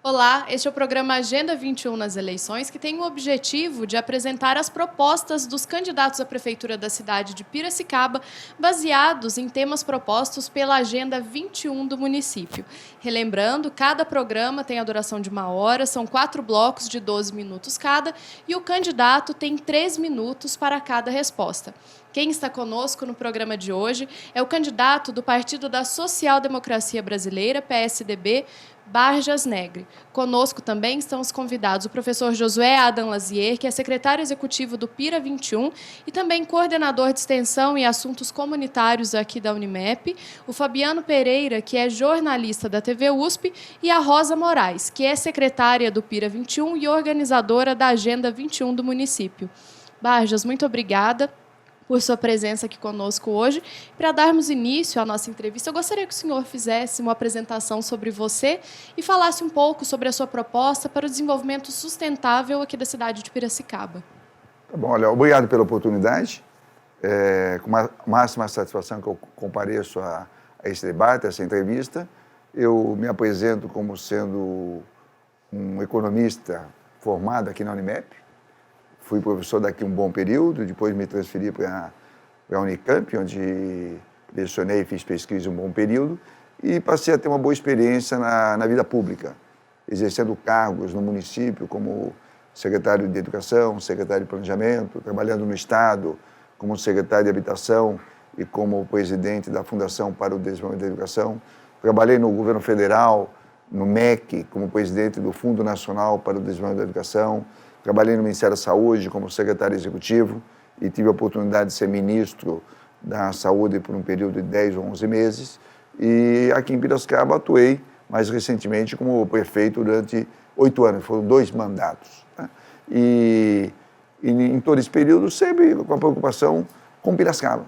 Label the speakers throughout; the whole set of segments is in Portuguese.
Speaker 1: Olá, este é o programa Agenda 21 nas eleições, que tem o objetivo de apresentar as propostas dos candidatos à prefeitura da cidade de Piracicaba, baseados em temas propostos pela Agenda 21 do município. Relembrando, cada programa tem a duração de 1 hora, são 4 blocos de 12 minutos cada, e o candidato tem 3 minutos para cada resposta. Quem está conosco no programa de hoje é o candidato do Partido da Social Democracia Brasileira, PSDB, Barjas Negre. Conosco também estão os convidados o professor Josué Adam Lazier, que é secretário executivo do PIRA 21 e também coordenador de extensão e assuntos comunitários aqui da Unimep, o Fabiano Pereira, que é jornalista da TV USP, e a Rosa Moraes, que é secretária do PIRA 21 e organizadora da Agenda 21 do município. Barjas, muito obrigada por sua presença aqui conosco hoje. Para darmos início à nossa entrevista, eu gostaria que o senhor fizesse uma apresentação sobre você e falasse um pouco sobre a sua proposta para o desenvolvimento sustentável aqui da cidade de Piracicaba.
Speaker 2: Tá bom, olha, obrigado pela oportunidade. Com a máxima satisfação que eu compareço a esse debate, a essa entrevista. Eu me apresento como sendo um economista formado aqui na Unimep. Fui professor daqui um bom período, depois me transferi para a Unicamp, onde lecionei e fiz pesquisa um bom período, e passei a ter uma boa experiência na vida pública, exercendo cargos no município como secretário de Educação, secretário de Planejamento, trabalhando no Estado como secretário de Habitação e como presidente da Fundação para o Desenvolvimento da Educação. Trabalhei no governo federal, no MEC, como presidente do Fundo Nacional para o Desenvolvimento da Educação. Trabalhei no Ministério da Saúde como secretário executivo e tive a oportunidade de ser ministro da Saúde por um período de 10 ou 11 meses. E aqui em Piracicaba atuei mais recentemente como prefeito durante 8 anos, foram 2 mandatos. Né? E em todo esse período sempre com a preocupação com Piracicaba,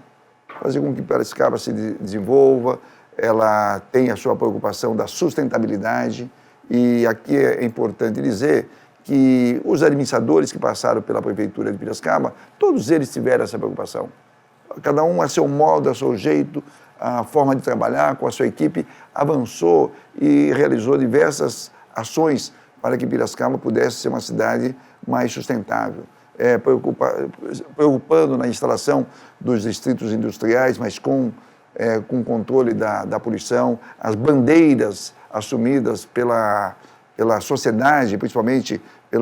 Speaker 2: fazer com que Piracicaba se desenvolva, ela tem a sua preocupação da sustentabilidade. E aqui é importante dizer que os administradores que passaram pela prefeitura de Piracicaba, todos eles tiveram essa preocupação. Cada um a seu modo, a seu jeito, a forma de trabalhar com a sua equipe, avançou e realizou diversas ações para que Piracicaba pudesse ser uma cidade mais sustentável. Preocupando na instalação dos distritos industriais, mas com controle da poluição, as assumidas pela sociedade, principalmente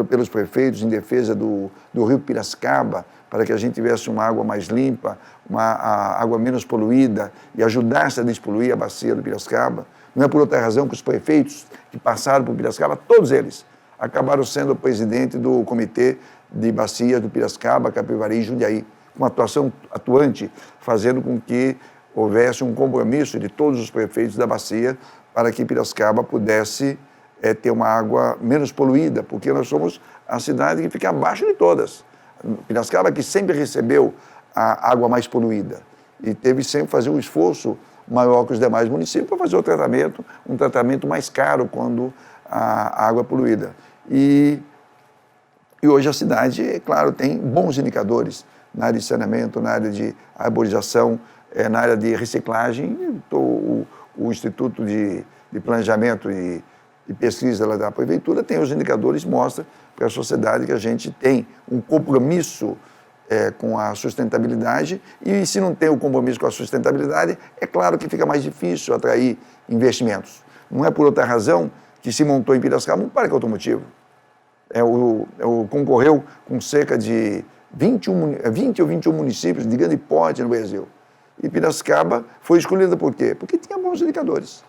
Speaker 2: pelos prefeitos, em defesa do rio Piracicaba, para que a gente tivesse uma água mais limpa, uma água menos poluída e ajudasse a despoluir a bacia do Piracicaba. Não é por outra razão que os prefeitos que passaram por Piracicaba, todos eles, acabaram sendo o presidente do Comitê de Bacias do Piracicaba, Capivari e Jundiaí, com uma atuação atuante, fazendo com que houvesse um compromisso de todos os prefeitos da bacia para que Piracicaba pudesse ter uma água menos poluída, porque nós somos a cidade que fica abaixo de todas. Piracicaba que sempre recebeu a água mais poluída e teve sempre que fazer um esforço maior que os demais municípios para fazer um tratamento mais caro quando a água é poluída. E hoje a cidade, é claro, tem bons indicadores na área de saneamento, na área de arborização, na área de reciclagem. O Instituto de Planejamento e pesquisa da prefeitura tem os indicadores, mostra para a sociedade que a gente tem um compromisso com a sustentabilidade, e se não tem o compromisso com a sustentabilidade, é claro que fica mais difícil atrair investimentos. Não é por outra razão que se montou em Piracicaba um parque automotivo. Concorreu com cerca de 20 ou 21 municípios de grande porte no Brasil. E Piracicaba foi escolhida por quê? Porque tinha bons indicadores.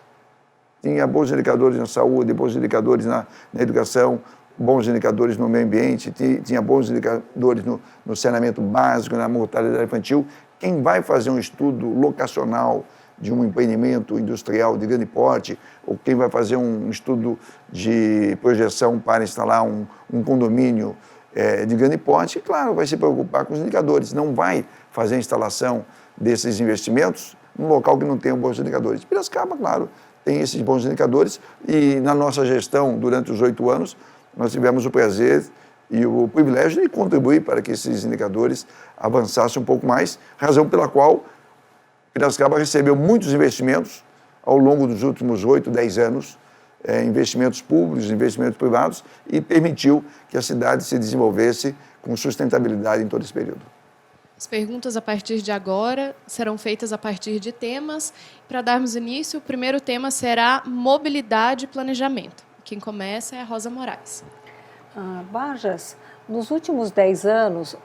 Speaker 2: Tinha bons indicadores na saúde, bons indicadores na educação, bons indicadores no meio ambiente, tinha bons indicadores no saneamento básico, na mortalidade infantil. Quem vai fazer um estudo locacional de um empreendimento industrial de grande porte, ou quem vai fazer um estudo de projeção para instalar um condomínio de grande porte, claro, vai se preocupar com os indicadores, não vai fazer a instalação desses investimentos num local que não tenha bons indicadores. Piracicaba, claro, tem esses bons indicadores, e na nossa gestão, durante os 8 anos, nós tivemos o prazer e o privilégio de contribuir para que esses indicadores avançassem um pouco mais, razão pela qual Piracicaba recebeu muitos investimentos ao longo dos últimos 8, 10 anos, investimentos públicos, investimentos privados e permitiu que a cidade se desenvolvesse com sustentabilidade em todo esse período.
Speaker 1: As perguntas a partir de agora serão feitas a partir de temas. Para darmos início, o primeiro tema será mobilidade e planejamento. Quem começa é a Rosa Moraes.
Speaker 3: Barjas, nos últimos 10 anos,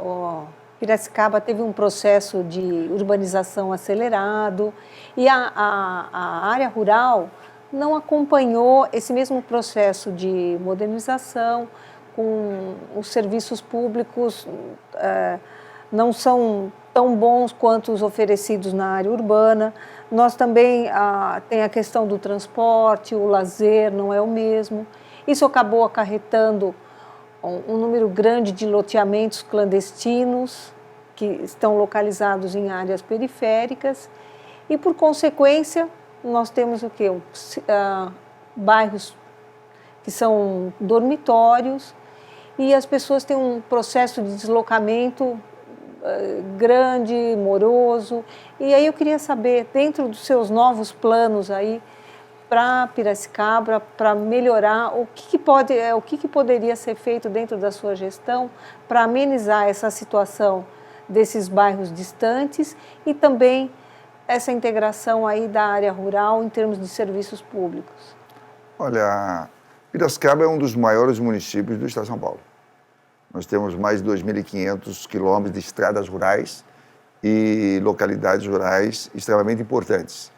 Speaker 3: Piracicaba teve um processo de urbanização acelerado e a área rural não acompanhou esse mesmo processo de modernização, com os serviços públicos não são tão bons quanto os oferecidos na área urbana. Nós também tem a questão do transporte, o lazer não é o mesmo. Isso acabou acarretando um número grande de loteamentos clandestinos que estão localizados em áreas periféricas e, por consequência, nós temos o quê? Bairros que são dormitórios e as pessoas têm um processo de deslocamento grande, moroso. E aí eu queria saber, dentro dos seus novos planos aí para Piracicaba, para melhorar, o que poderia ser feito dentro da sua gestão para amenizar essa situação desses bairros distantes e também essa integração aí da área rural em termos de serviços públicos?
Speaker 2: Olha, Piracicaba é um dos maiores municípios do estado de São Paulo. Nós temos mais de 2.500 quilômetros de estradas rurais e localidades rurais extremamente importantes.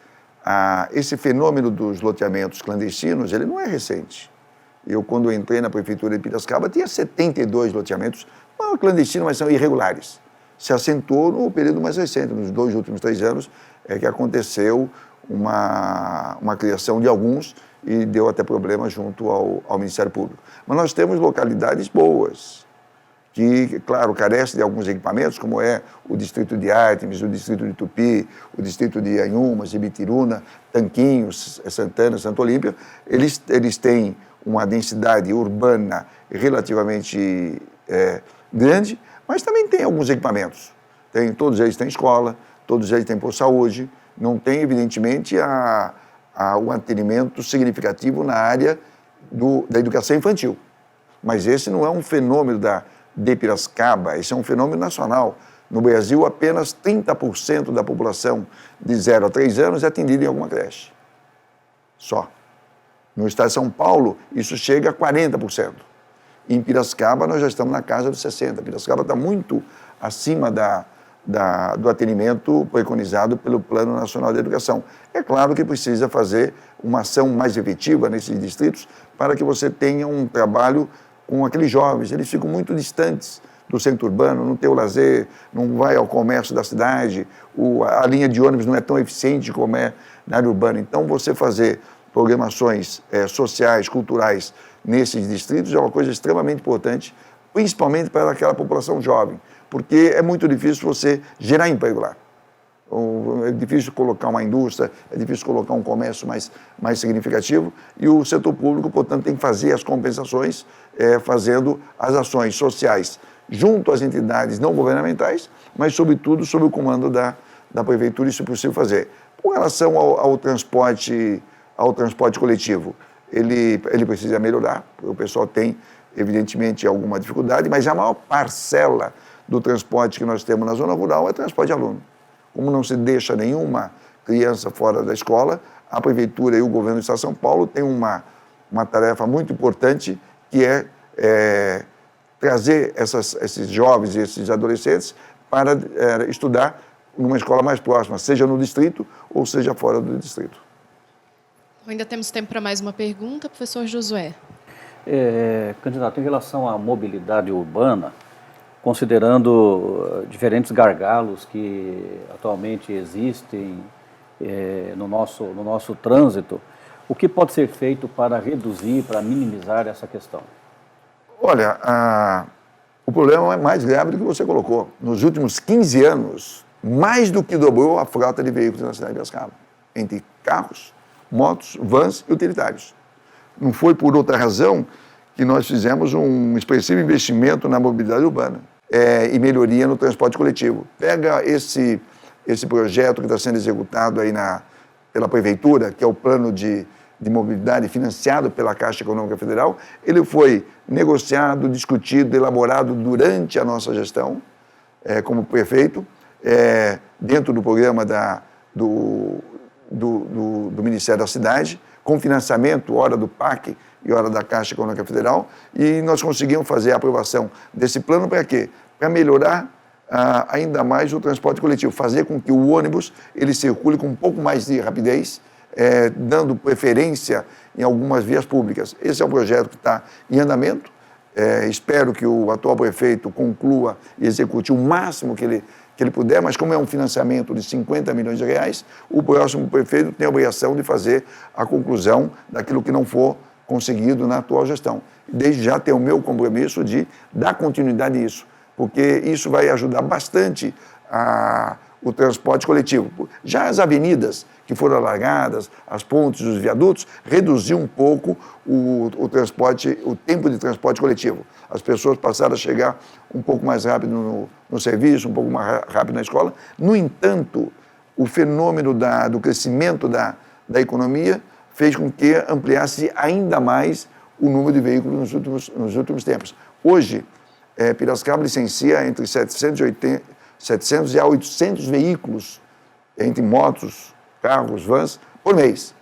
Speaker 2: Esse fenômeno dos loteamentos clandestinos, ele não é recente. Eu, quando entrei na prefeitura de Piracicaba, tinha 72 loteamentos, não clandestinos, mas são irregulares. Se acentuou no período mais recente, nos 2 últimos 3 anos, que aconteceu uma criação de alguns e deu até problema junto ao Ministério Público. Mas nós temos localidades boas, que, claro, carece de alguns equipamentos, como é o distrito de Artemis, o distrito de Tupi, o distrito de Anhumas, Ibitiruna, Tanquinhos, Santana, Santa Olímpia. Eles têm uma densidade urbana relativamente grande, mas também tem alguns equipamentos. Todos eles têm escola, todos eles têm posto-saúde, não tem, evidentemente, um atendimento significativo na área da educação infantil. Mas esse não é um fenômeno de Piracicaba, esse é um fenômeno nacional. No Brasil, apenas 30% da população de 0 a 3 anos é atendida em alguma creche. Só. No estado de São Paulo, isso chega a 40%. Em Piracicaba, nós já estamos na casa dos 60%. Piracicaba está muito acima do atendimento preconizado pelo Plano Nacional de Educação. É claro que precisa fazer uma ação mais efetiva nesses distritos para que você tenha um trabalho com aqueles jovens. Eles ficam muito distantes do centro urbano, não tem o lazer, não vai ao comércio da cidade, a linha de ônibus não é tão eficiente como é na área urbana. Então, você fazer programações sociais, culturais nesses distritos é uma coisa extremamente importante, principalmente para aquela população jovem, porque é muito difícil você gerar emprego lá. É difícil colocar uma indústria, é difícil colocar um comércio mais significativo e o setor público, portanto, tem que fazer as compensações fazendo as ações sociais junto às entidades não governamentais, mas, sobretudo, sob o comando da prefeitura, isso é possível fazer. Com relação ao transporte coletivo, ele precisa melhorar, o pessoal tem, evidentemente, alguma dificuldade, mas a maior parcela do transporte que nós temos na zona rural é transporte de aluno. Como não se deixa nenhuma criança fora da escola, a prefeitura e o governo do estado de São Paulo têm uma tarefa muito importante, que é trazer esses jovens e esses adolescentes para estudar numa escola mais próxima, seja no distrito ou seja fora do distrito.
Speaker 1: Ainda temos tempo para mais uma pergunta, professor Josué.
Speaker 4: Candidato, em relação à mobilidade urbana, considerando diferentes gargalos que atualmente existem no nosso trânsito, o que pode ser feito para reduzir, para minimizar essa questão?
Speaker 2: Olha, o problema é mais grave do que você colocou. Nos últimos 15 anos, mais do que dobrou a frota de veículos na cidade de Piracicaba, entre carros, motos, vans e utilitários. Não foi por outra razão que nós fizemos um expressivo investimento na mobilidade urbana e melhoria no transporte coletivo. Pega esse projeto que está sendo executado aí pela prefeitura, que é o plano de de mobilidade financiado pela Caixa Econômica Federal, ele foi negociado, discutido, elaborado durante a nossa gestão como prefeito, dentro do programa do Ministério da Cidade, com financiamento, ora do PAC e ora da Caixa Econômica Federal, e nós conseguimos fazer a aprovação desse plano para quê? Para melhorar ainda mais o transporte coletivo, fazer com que o ônibus ele circule com um pouco mais de rapidez, dando preferência em algumas vias públicas. Esse é um projeto que está em andamento. Espero que o atual prefeito conclua e execute o máximo que ele puder, mas como é um financiamento de 50 milhões de reais, o próximo prefeito tem a obrigação de fazer a conclusão daquilo que não for conseguido na atual gestão. Desde já tenho o meu compromisso de dar continuidade a isso, porque isso vai ajudar bastante o transporte coletivo. Já as avenidas que foram alargadas, as pontes, os viadutos, reduziu um pouco o tempo de transporte coletivo. As pessoas passaram a chegar um pouco mais rápido no serviço, um pouco mais rápido na escola. No entanto, o fenômeno do crescimento da economia fez com que ampliasse ainda mais o número de veículos nos últimos tempos. Hoje, Piracicaba licencia entre 700 e 800 veículos, entre motos, carros, vans, por mês.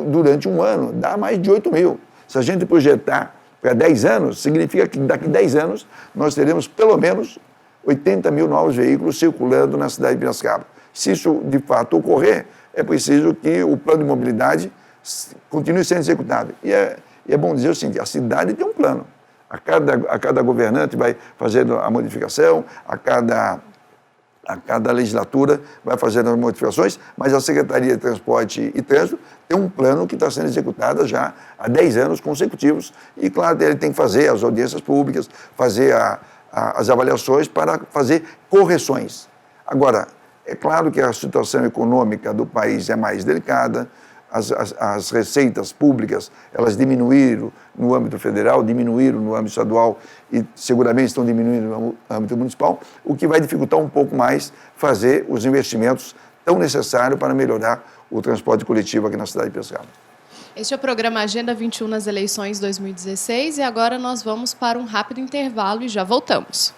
Speaker 2: Durante um ano, dá mais de 8 mil. Se a gente projetar para 10 anos, significa que daqui a 10 anos nós teremos pelo menos 80 mil novos veículos circulando na cidade de Piracicaba. Se isso de fato ocorrer, é preciso que o plano de mobilidade continue sendo executado. E é bom dizer o seguinte, a cidade tem um plano. A cada governante vai fazendo a modificação, a cada legislatura vai fazendo as modificações, mas a Secretaria de Transporte e Trânsito tem um plano que está sendo executado já há 10 anos consecutivos. E, claro, ele tem que fazer as audiências públicas, fazer as avaliações para fazer correções. Agora, é claro que a situação econômica do país é mais delicada, as receitas públicas, elas diminuíram no âmbito federal, diminuíram no âmbito estadual e seguramente estão diminuindo no âmbito municipal, o que vai dificultar um pouco mais fazer os investimentos tão necessários para melhorar o transporte coletivo aqui na cidade de Piracicaba.
Speaker 1: Este é o programa Agenda 21 nas eleições 2016 e agora nós vamos para um rápido intervalo e já voltamos.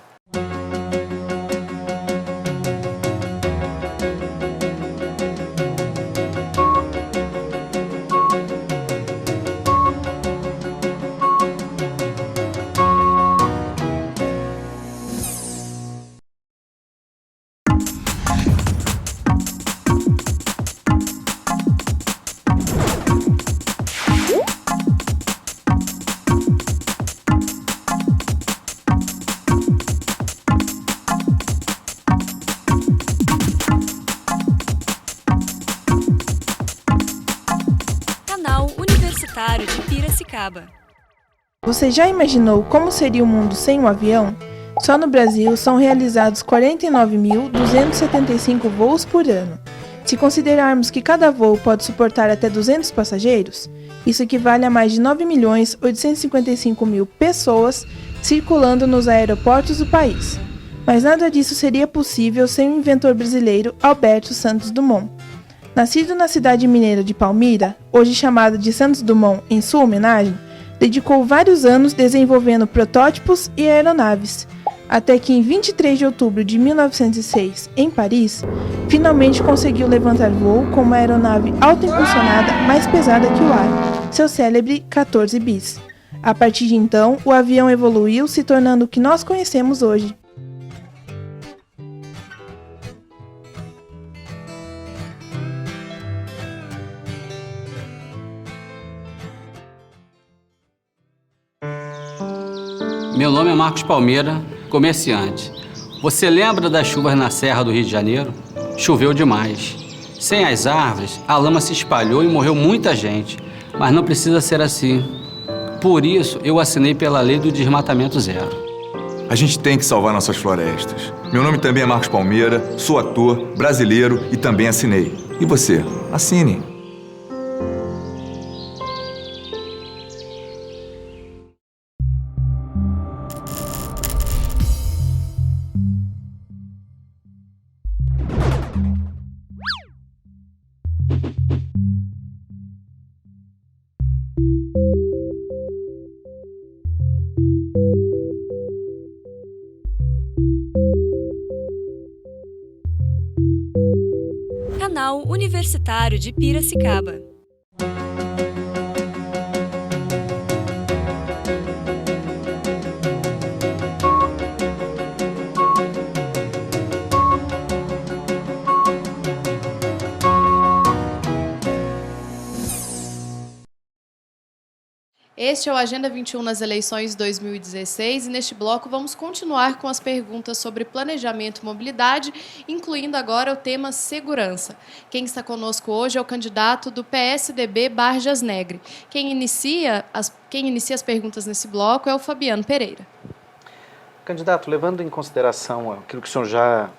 Speaker 5: De Piracicaba.
Speaker 6: Você já imaginou como seria o mundo sem um avião? Só no Brasil são realizados 49.275 voos por ano. Se considerarmos que cada voo pode suportar até 200 passageiros, isso equivale a mais de 9.855.000 pessoas circulando nos aeroportos do país. Mas nada disso seria possível sem o inventor brasileiro Alberto Santos Dumont. Nascido na cidade mineira de Palmira, hoje chamada de Santos Dumont em sua homenagem, dedicou vários anos desenvolvendo protótipos e aeronaves, até que em 23 de outubro de 1906, em Paris, finalmente conseguiu levantar voo com uma aeronave autoimpulsionada mais pesada que o ar, seu célebre 14 bis. A partir de então, o avião evoluiu, se tornando o que nós conhecemos hoje.
Speaker 7: Meu nome é Marcos Palmeira, comerciante. Você lembra das chuvas na Serra do Rio de Janeiro? Choveu demais. Sem as árvores, a lama se espalhou e morreu muita gente. Mas não precisa ser assim. Por isso, eu assinei pela lei do desmatamento zero.
Speaker 8: A gente tem que salvar nossas florestas. Meu nome também é Marcos Palmeira, sou ator, brasileiro e também assinei. E você? Assine.
Speaker 5: Universitário de Piracicaba.
Speaker 1: Este é o Agenda 21 nas eleições 2016 e neste bloco vamos continuar com as perguntas sobre planejamento e mobilidade, incluindo agora o tema segurança. Quem está conosco hoje é o candidato do PSDB Barjas Negre. Quem inicia as perguntas nesse bloco é o Fabiano Pereira.
Speaker 9: Candidato, levando em consideração aquilo que o senhor já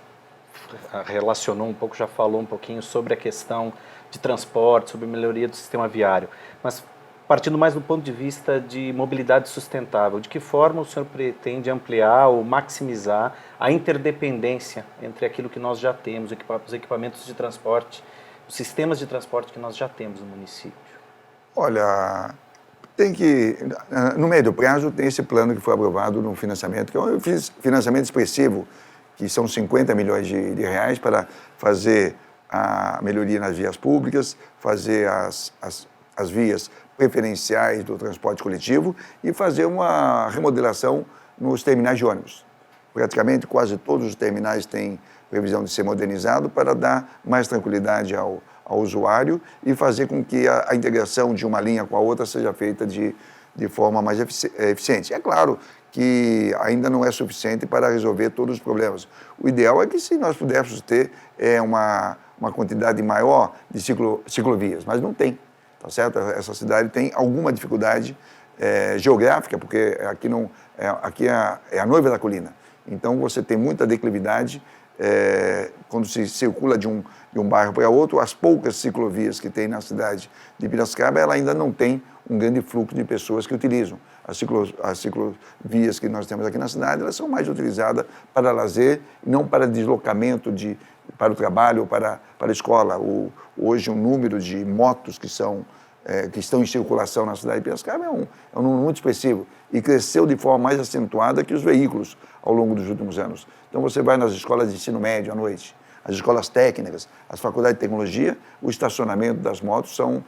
Speaker 9: relacionou um pouco, já falou um pouquinho sobre a questão de transporte, sobre a melhoria do sistema viário, mas partindo mais do ponto de vista de mobilidade sustentável, de que forma o senhor pretende ampliar ou maximizar a interdependência entre aquilo que nós já temos, os equipamentos de transporte, os sistemas de transporte que nós já temos no município?
Speaker 2: Olha, no médio prazo, tem esse plano que foi aprovado no financiamento, que é um financiamento expressivo, que são 50 milhões de reais para fazer a melhoria nas vias públicas, fazer as vias preferenciais do transporte coletivo e fazer uma remodelação nos terminais de ônibus. Praticamente quase todos os terminais têm previsão de ser modernizado para dar mais tranquilidade ao usuário e fazer com que a integração de uma linha com a outra seja feita de forma mais eficiente. É claro que ainda não é suficiente para resolver todos os problemas. O ideal é que se nós pudéssemos ter uma quantidade maior de ciclovias, mas não tem. Tá certo? Essa cidade tem alguma dificuldade geográfica, porque aqui é a noiva da colina. Então, você tem muita declividade quando se circula de um bairro para outro. As poucas ciclovias que tem na cidade de Piracicaba, ela ainda não tem um grande fluxo de pessoas que utilizam. As ciclovias que nós temos aqui na cidade, elas são mais utilizadas para lazer, não para deslocamento para o trabalho ou para a escola. Hoje, o número de motos que estão em circulação na cidade de Piracicaba é um número muito expressivo e cresceu de forma mais acentuada que os veículos ao longo dos últimos anos. Então, você vai nas escolas de ensino médio à noite, as escolas técnicas, as faculdades de tecnologia, o estacionamento das motos são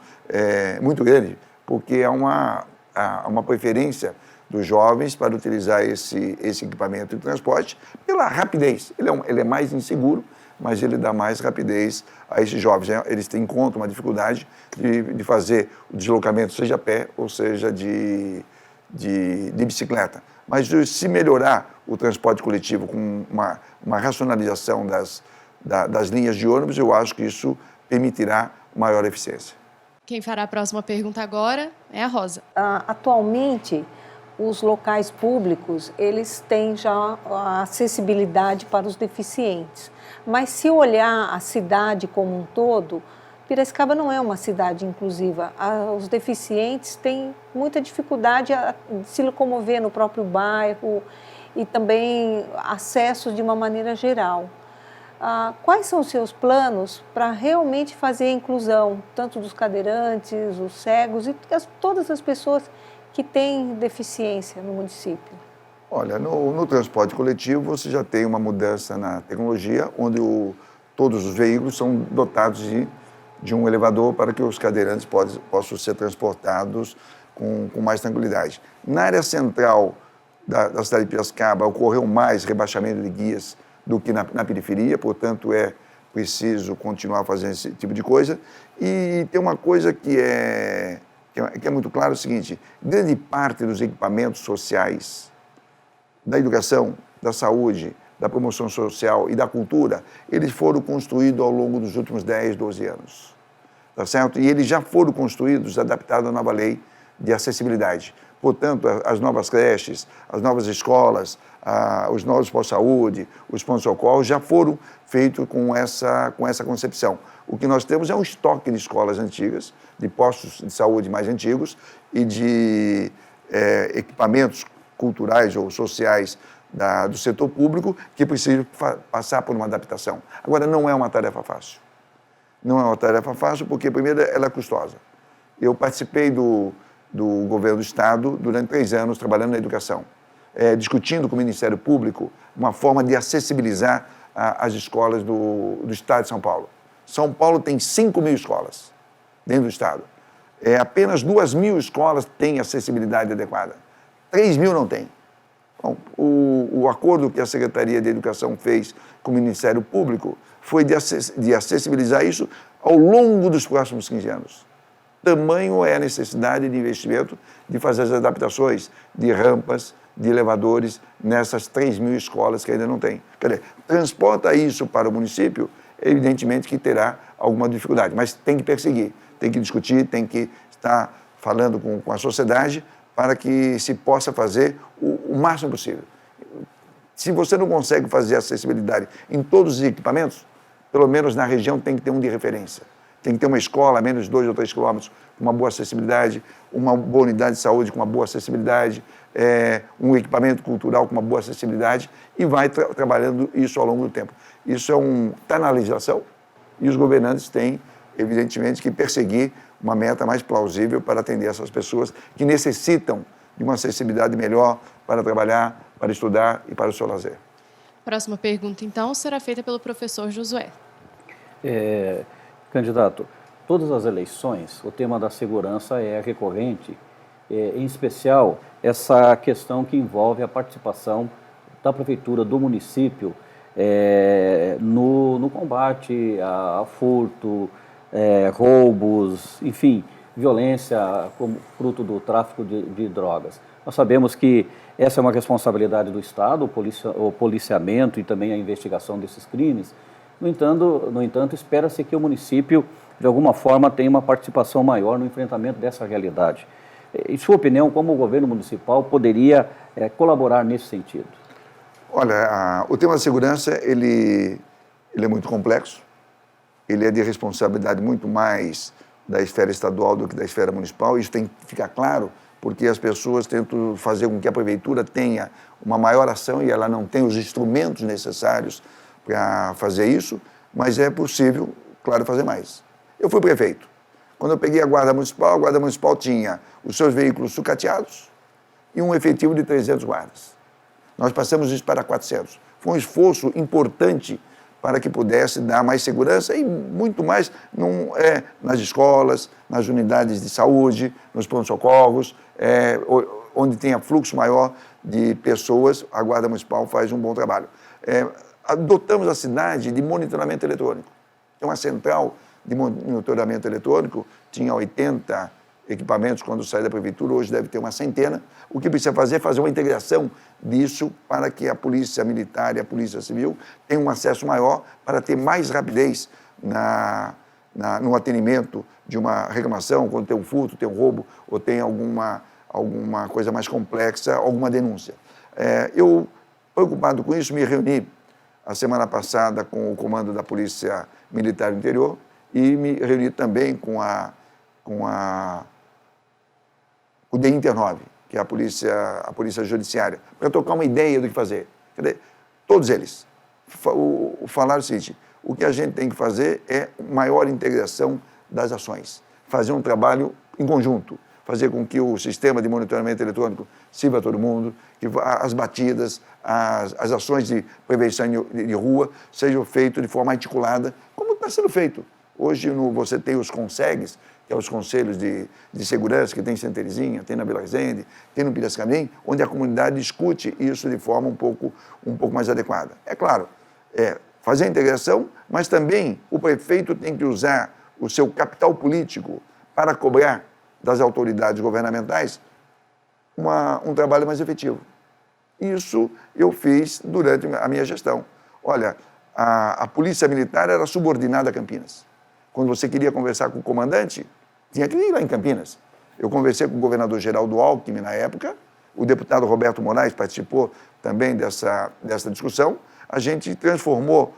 Speaker 2: muito grande, porque há uma preferência dos jovens para utilizar esse equipamento de transporte pela rapidez. Ele é mais inseguro, mas ele dá mais rapidez a esses jovens. Eles encontram uma dificuldade de fazer o deslocamento, seja a pé ou seja de bicicleta. Mas se melhorar o transporte coletivo com uma racionalização das linhas de ônibus, eu acho que isso permitirá maior eficiência.
Speaker 1: Quem fará a próxima pergunta agora é a Rosa.
Speaker 3: Atualmente, os locais públicos, eles têm já a acessibilidade para os deficientes. Mas se olhar a cidade como um todo, Piracicaba não é uma cidade inclusiva. Os deficientes têm muita dificuldade a se locomover no próprio bairro e também acesso de uma maneira geral. Quais são os seus planos para realmente fazer a inclusão, tanto dos cadeirantes, os cegos e todas as pessoas que têm deficiência no município?
Speaker 2: Olha, no transporte coletivo você já tem uma mudança na tecnologia, onde todos os veículos são dotados de um elevador para que os cadeirantes possam ser transportados com mais tranquilidade. Na área central da cidade de Piracicaba ocorreu mais rebaixamento de guias do que na periferia, portanto é preciso continuar fazendo esse tipo de coisa. E tem uma coisa que é muito clara, é o seguinte: grande parte dos equipamentos sociais da educação, da saúde, da promoção social e da cultura, eles foram construídos ao longo dos últimos 10, 12 anos. Tá certo? E eles já foram construídos, adaptados à nova lei de acessibilidade. Portanto, as novas creches, as novas escolas, os novos pós-saúde, os pontos-socorro já foram feitos com essa concepção. O que nós temos é um estoque de escolas antigas, de postos de saúde mais antigos e de equipamentos culturais ou sociais do setor público que precisam passar por uma adaptação. Agora, não é uma tarefa fácil. Não é uma tarefa fácil porque, primeiro, ela é custosa. Eu participei do governo do Estado durante 3 anos trabalhando na educação, discutindo com o Ministério Público uma forma de acessibilizar as escolas do Estado de São Paulo. São Paulo tem 5.000 escolas dentro do estado. Apenas 2.000 escolas têm acessibilidade adequada. 3.000 não têm. Bom, o acordo que a Secretaria de Educação fez com o Ministério Público foi de acessibilizar isso ao longo dos próximos 15 anos. Tamanho é a necessidade de investimento de fazer as adaptações de rampas, de elevadores nessas 3.000 escolas que ainda não tem. Quer dizer, transporta isso para o município, evidentemente que terá alguma dificuldade, mas tem que perseguir, tem que discutir, tem que estar falando com a sociedade para que se possa fazer o máximo possível. Se você não consegue fazer acessibilidade em todos os equipamentos, pelo menos na região tem que ter um de referência. Tem que ter uma escola a menos de 2 ou 3 quilômetros com uma boa acessibilidade, uma boa unidade de saúde com uma boa acessibilidade, um equipamento cultural com uma boa acessibilidade e vai trabalhando isso ao longo do tempo. Isso está na legislação e os governantes têm, evidentemente, que perseguir uma meta mais plausível para atender essas pessoas que necessitam de uma acessibilidade melhor para trabalhar, para estudar e para o seu lazer.
Speaker 1: Próxima pergunta, então, será feita pelo professor Josué.
Speaker 4: Candidato, todas as eleições, o tema da segurança é recorrente, em especial essa questão que envolve a participação da prefeitura, do município, no combate a furto, roubos, enfim, violência como fruto do tráfico de drogas. Nós sabemos que essa é uma responsabilidade do Estado, o policiamento e também a investigação desses crimes. No entanto, espera-se que o município, de alguma forma, tenha uma participação maior no enfrentamento dessa realidade. Em sua opinião, como o governo municipal poderia colaborar nesse sentido?
Speaker 2: Olha, o tema da segurança, ele é muito complexo, ele é de responsabilidade muito mais da esfera estadual do que da esfera municipal, isso tem que ficar claro, porque as pessoas tentam fazer com que a prefeitura tenha uma maior ação e ela não tem os instrumentos necessários para fazer isso, mas é possível, claro, fazer mais. Eu fui prefeito. Quando eu peguei a Guarda Municipal tinha os seus veículos sucateados e um efetivo de 300 guardas. Nós passamos isso para 400. Foi um esforço importante para que pudesse dar mais segurança e muito mais nas escolas, nas unidades de saúde, nos pronto-socorros, onde tenha fluxo maior de pessoas, a Guarda Municipal faz um bom trabalho. Adotamos a cidade de monitoramento eletrônico. Tem uma central de monitoramento eletrônico, tinha 80 equipamentos quando saiu da prefeitura, hoje deve ter uma centena. O que precisa fazer é fazer uma integração disso para que a polícia militar e a polícia civil tenham um acesso maior para ter mais rapidez no atendimento de uma reclamação, quando tem um furto, tem um roubo ou tem alguma coisa mais complexa, alguma denúncia. Eu, preocupado com isso, me reuni a semana passada com o comando da Polícia Militar do Interior e me reuni também com o DINTER-9, que é a polícia judiciária, para trocar uma ideia do que fazer. Quer dizer, todos eles falaram o seguinte: o que a gente tem que fazer é maior integração das ações, fazer um trabalho em conjunto, fazer com que o sistema de monitoramento eletrônico sirva a todo mundo, que as batidas, as ações de prevenção de rua sejam feitas de forma articulada, como está sendo feito. Hoje você tem os CONSEGs, que é os Conselhos de Segurança, que tem em Santa Terezinha, tem na Vila Resende, tem no Piracicabim, onde a comunidade discute isso de forma um pouco mais adequada. É claro, fazer a integração, mas também o prefeito tem que usar o seu capital político para cobrar das autoridades governamentais um trabalho mais efetivo. Isso eu fiz durante a minha gestão. Olha, a Polícia Militar era subordinada a Campinas. Quando você queria conversar com o comandante, tinha que ir lá em Campinas. Eu conversei com o governador Geraldo Alckmin na época, o deputado Roberto Moraes participou também dessa discussão. A gente transformou,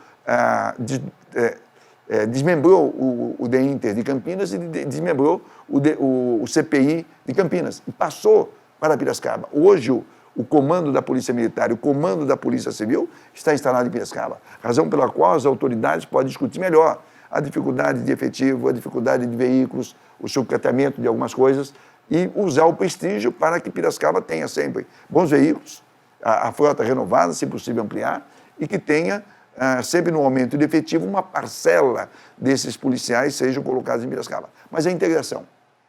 Speaker 2: desmembrou o DINTER de Campinas e desmembrou o CPI de Campinas e passou para Piracicaba. Hoje, o comando da Polícia Militar e o comando da Polícia Civil está instalado em Piracicaba, razão pela qual as autoridades podem discutir melhor a dificuldade de efetivo, a dificuldade de veículos, o sucateamento de algumas coisas e usar o prestígio para que Piracicaba tenha sempre bons veículos, a frota renovada, se possível ampliar, e que tenha sempre no aumento de efetivo, uma parcela desses policiais sejam colocados em Piracicaba. Mas a integração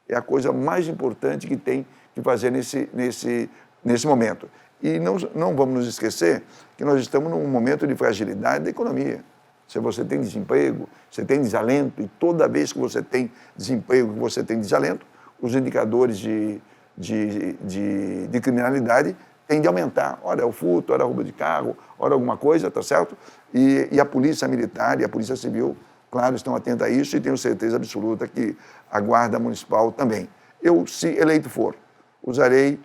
Speaker 2: é a coisa mais importante que tem que fazer nesse momento. E não vamos nos esquecer que nós estamos num momento de fragilidade da economia. Se você tem desemprego, você tem desalento, e toda vez que você tem desemprego, que você tem desalento, os indicadores de criminalidade tendem a aumentar. Ora é o furto, ora é roubo de carro, ora alguma coisa, tá certo? E a Polícia Militar e a Polícia Civil, claro, estão atentos a isso e tenho certeza absoluta que a Guarda Municipal também. Eu, se eleito for, usarei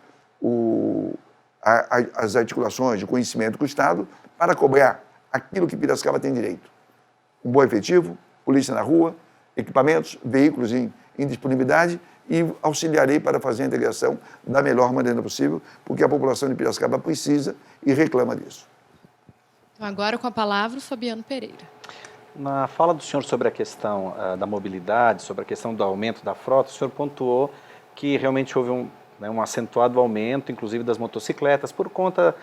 Speaker 2: as articulações de conhecimento com o Estado para cobrar aquilo que Piracicaba tem direito. Um bom efetivo, polícia na rua, equipamentos, veículos em disponibilidade e auxiliarei para fazer a integração da melhor maneira possível, porque a população de Piracicaba precisa e reclama disso.
Speaker 1: Então, agora com a palavra o Fabiano Pereira.
Speaker 9: Na fala do senhor sobre a questão da mobilidade, sobre a questão do aumento da frota, o senhor pontuou que realmente houve um acentuado aumento, inclusive das motocicletas, por conta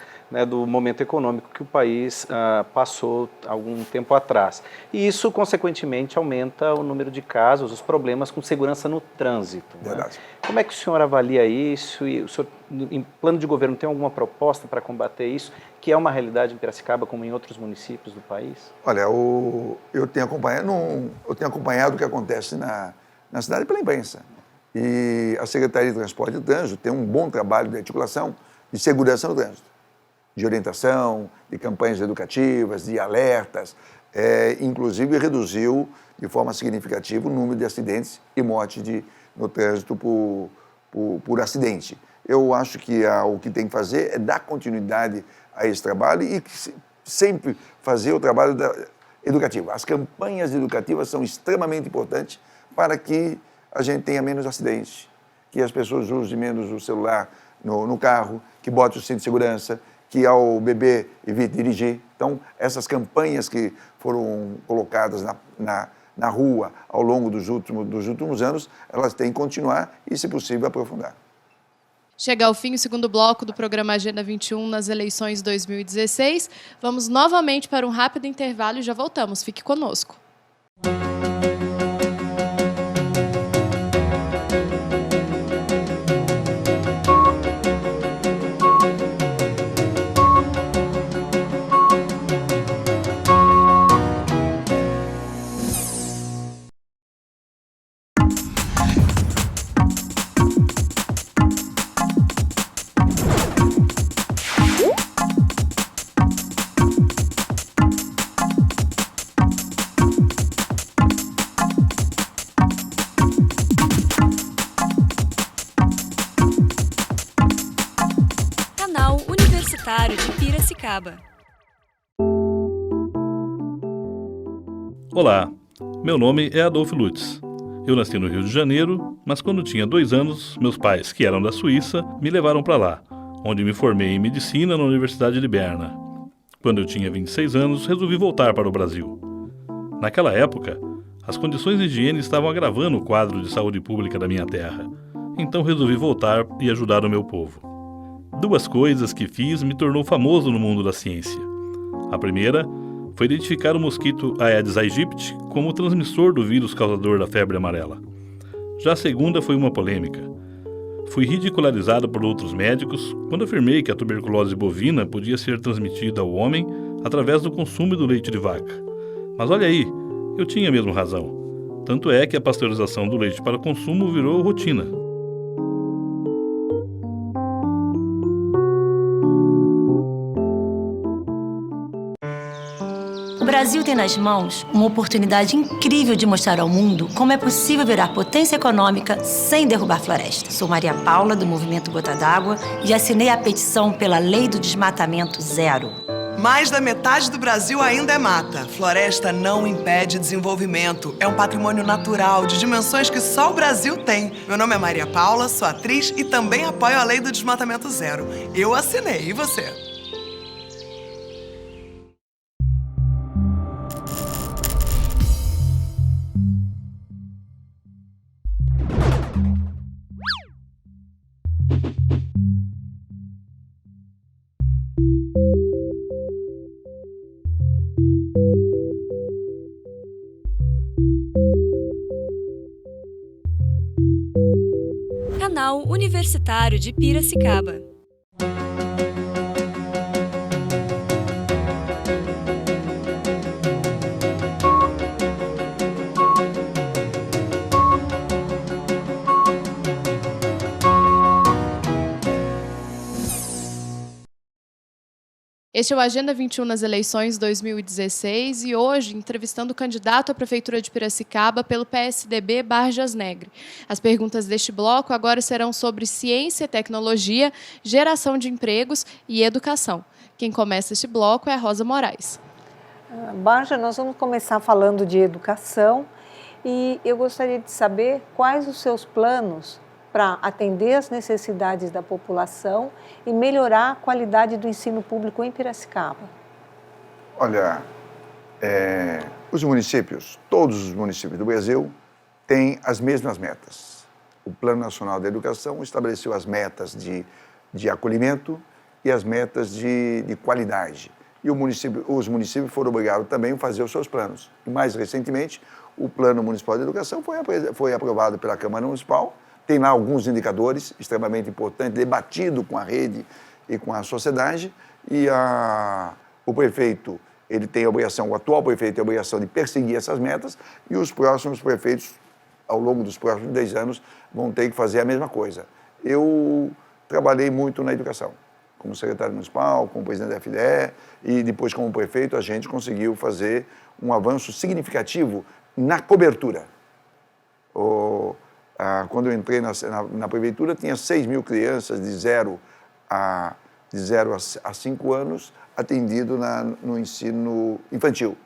Speaker 9: do momento econômico que o país passou algum tempo atrás. E isso, consequentemente, aumenta o número de casos, os problemas com segurança no trânsito.
Speaker 2: Verdade.
Speaker 9: Como é que o senhor avalia isso? E o senhor, em plano de governo, tem alguma proposta para combater isso, que é uma realidade em Piracicaba, como em outros municípios do país?
Speaker 2: Olha, eu tenho acompanhado o que acontece na cidade pela imprensa. E a Secretaria de Transporte e Trânsito tem um bom trabalho de articulação de segurança no trânsito, de orientação, de campanhas educativas, de alertas, inclusive reduziu de forma significativa o número de acidentes e mortes no trânsito por acidente. Eu acho que o que tem que fazer é dar continuidade a esse trabalho e sempre fazer o trabalho educativo. As campanhas educativas são extremamente importantes para que a gente tenha menos acidentes, que as pessoas usem menos o celular no carro, que bote o cinto de segurança, que ao beber evite dirigir. Então, essas campanhas que foram colocadas na rua ao longo dos últimos anos, elas têm que continuar e, se possível, aprofundar.
Speaker 1: Chega ao fim o segundo bloco do programa Agenda 21 nas eleições 2016. Vamos novamente para um rápido intervalo e já voltamos. Fique conosco.
Speaker 5: De Piracicaba.
Speaker 10: Olá, meu nome é Adolfo Lutz. Eu nasci no Rio de Janeiro, mas quando tinha 2 anos, meus pais, que eram da Suíça, me levaram para lá, onde me formei em medicina na Universidade de Berna. Quando eu tinha 26 anos, resolvi voltar para o Brasil. Naquela época, as condições de higiene estavam agravando o quadro de saúde pública da minha terra, então resolvi voltar e ajudar o meu povo. 2 coisas que fiz me tornou famoso no mundo da ciência. A primeira foi identificar o mosquito Aedes aegypti como o transmissor do vírus causador da febre amarela. Já a segunda foi uma polêmica. Fui ridicularizado por outros médicos quando afirmei que a tuberculose bovina podia ser transmitida ao homem através do consumo do leite de vaca. Mas olha aí, eu tinha mesmo razão. Tanto é que a pasteurização do leite para consumo virou rotina.
Speaker 11: O Brasil tem nas mãos uma oportunidade incrível de mostrar ao mundo como é possível virar potência econômica sem derrubar floresta. Sou Maria Paula, do Movimento Gota d'Água, e assinei a petição pela Lei do Desmatamento Zero.
Speaker 12: Mais da metade do Brasil ainda é mata. Floresta não impede desenvolvimento. É um patrimônio natural de dimensões que só o Brasil tem. Meu nome é Maria Paula, sou atriz e também apoio a Lei do Desmatamento Zero. Eu assinei, e você?
Speaker 5: Federal Universitário de Piracicaba.
Speaker 1: Este é o Agenda 21 nas eleições 2016 e hoje entrevistando o candidato à Prefeitura de Piracicaba pelo PSDB Barjas Negre. As perguntas deste bloco agora serão sobre ciência e tecnologia, geração de empregos e educação. Quem começa este bloco é a Rosa Moraes.
Speaker 3: Barja, nós vamos começar falando de educação e eu gostaria de saber quais os seus planos para atender as necessidades da população e melhorar a qualidade do ensino público em Piracicaba.
Speaker 2: Olha, os municípios, todos os municípios do Brasil, têm as mesmas metas. O Plano Nacional da Educação estabeleceu as metas de acolhimento e as metas de qualidade. E os municípios foram obrigados também a fazer os seus planos. E mais recentemente, o Plano Municipal de Educação foi aprovado pela Câmara Municipal. Tem lá alguns indicadores extremamente importantes, debatido com a rede e com a sociedade, e o prefeito, ele tem a obrigação, o atual prefeito tem a obrigação de perseguir essas metas, e os próximos prefeitos, ao longo dos próximos 10 anos, vão ter que fazer a mesma coisa. Eu trabalhei muito na educação, como secretário municipal, como presidente da FDE, e depois como prefeito a gente conseguiu fazer um avanço significativo na cobertura. Quando eu entrei na prefeitura, tinha 6 mil crianças de 0 a 5 anos atendidas no ensino infantil.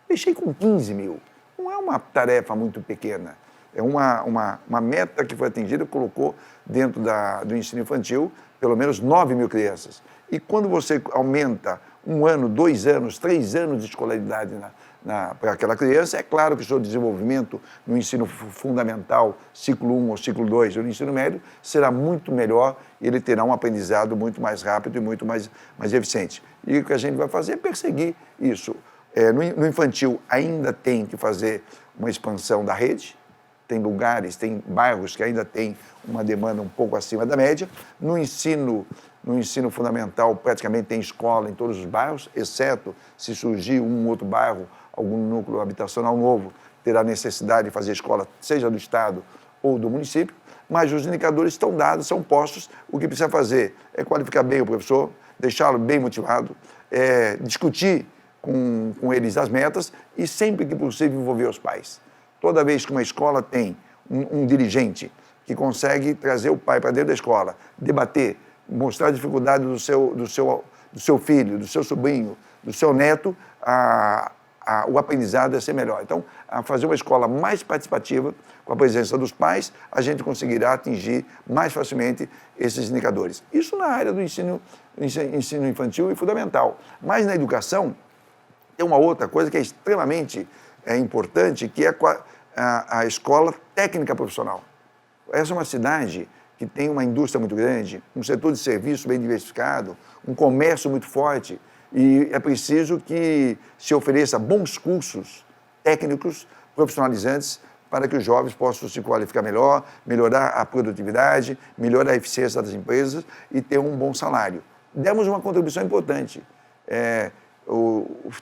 Speaker 2: Deixei com 15 mil. Não é uma tarefa muito pequena. É uma meta que foi atingida, colocou dentro do ensino infantil pelo menos 9 mil crianças. E quando você aumenta 1 ano, 2 anos, 3 anos de escolaridade para aquela criança, é claro que o seu desenvolvimento no ensino fundamental, ciclo 1 ou ciclo 2, ou no ensino médio, será muito melhor e ele terá um aprendizado muito mais rápido e muito mais eficiente. E o que a gente vai fazer é perseguir isso. No infantil ainda tem que fazer uma expansão da rede, tem lugares, tem bairros que ainda tem uma demanda um pouco acima da média. No ensino fundamental, praticamente tem escola em todos os bairros, exceto se surgir um outro bairro, algum núcleo habitacional novo, terá necessidade de fazer escola, seja do Estado ou do município, mas os indicadores estão dados, são postos. O que precisa fazer é qualificar bem o professor, deixá-lo bem motivado, discutir com eles as metas e, sempre que possível, envolver os pais. Toda vez que uma escola tem um dirigente que consegue trazer o pai para dentro da escola, debater, mostrar a dificuldade do seu filho, do seu sobrinho, do seu neto, o aprendizado vai ser melhor. Então, a fazer uma escola mais participativa, com a presença dos pais, a gente conseguirá atingir mais facilmente esses indicadores. Isso na área do ensino infantil e fundamental. Mas na educação, tem uma outra coisa que é extremamente importante, que é a escola técnica profissional. Essa é uma cidade que tem uma indústria muito grande, um setor de serviço bem diversificado, um comércio muito forte, e é preciso que se ofereça bons cursos técnicos profissionalizantes para que os jovens possam se qualificar melhor, melhorar a produtividade, melhorar a eficiência das empresas e ter um bom salário. Demos uma contribuição importante.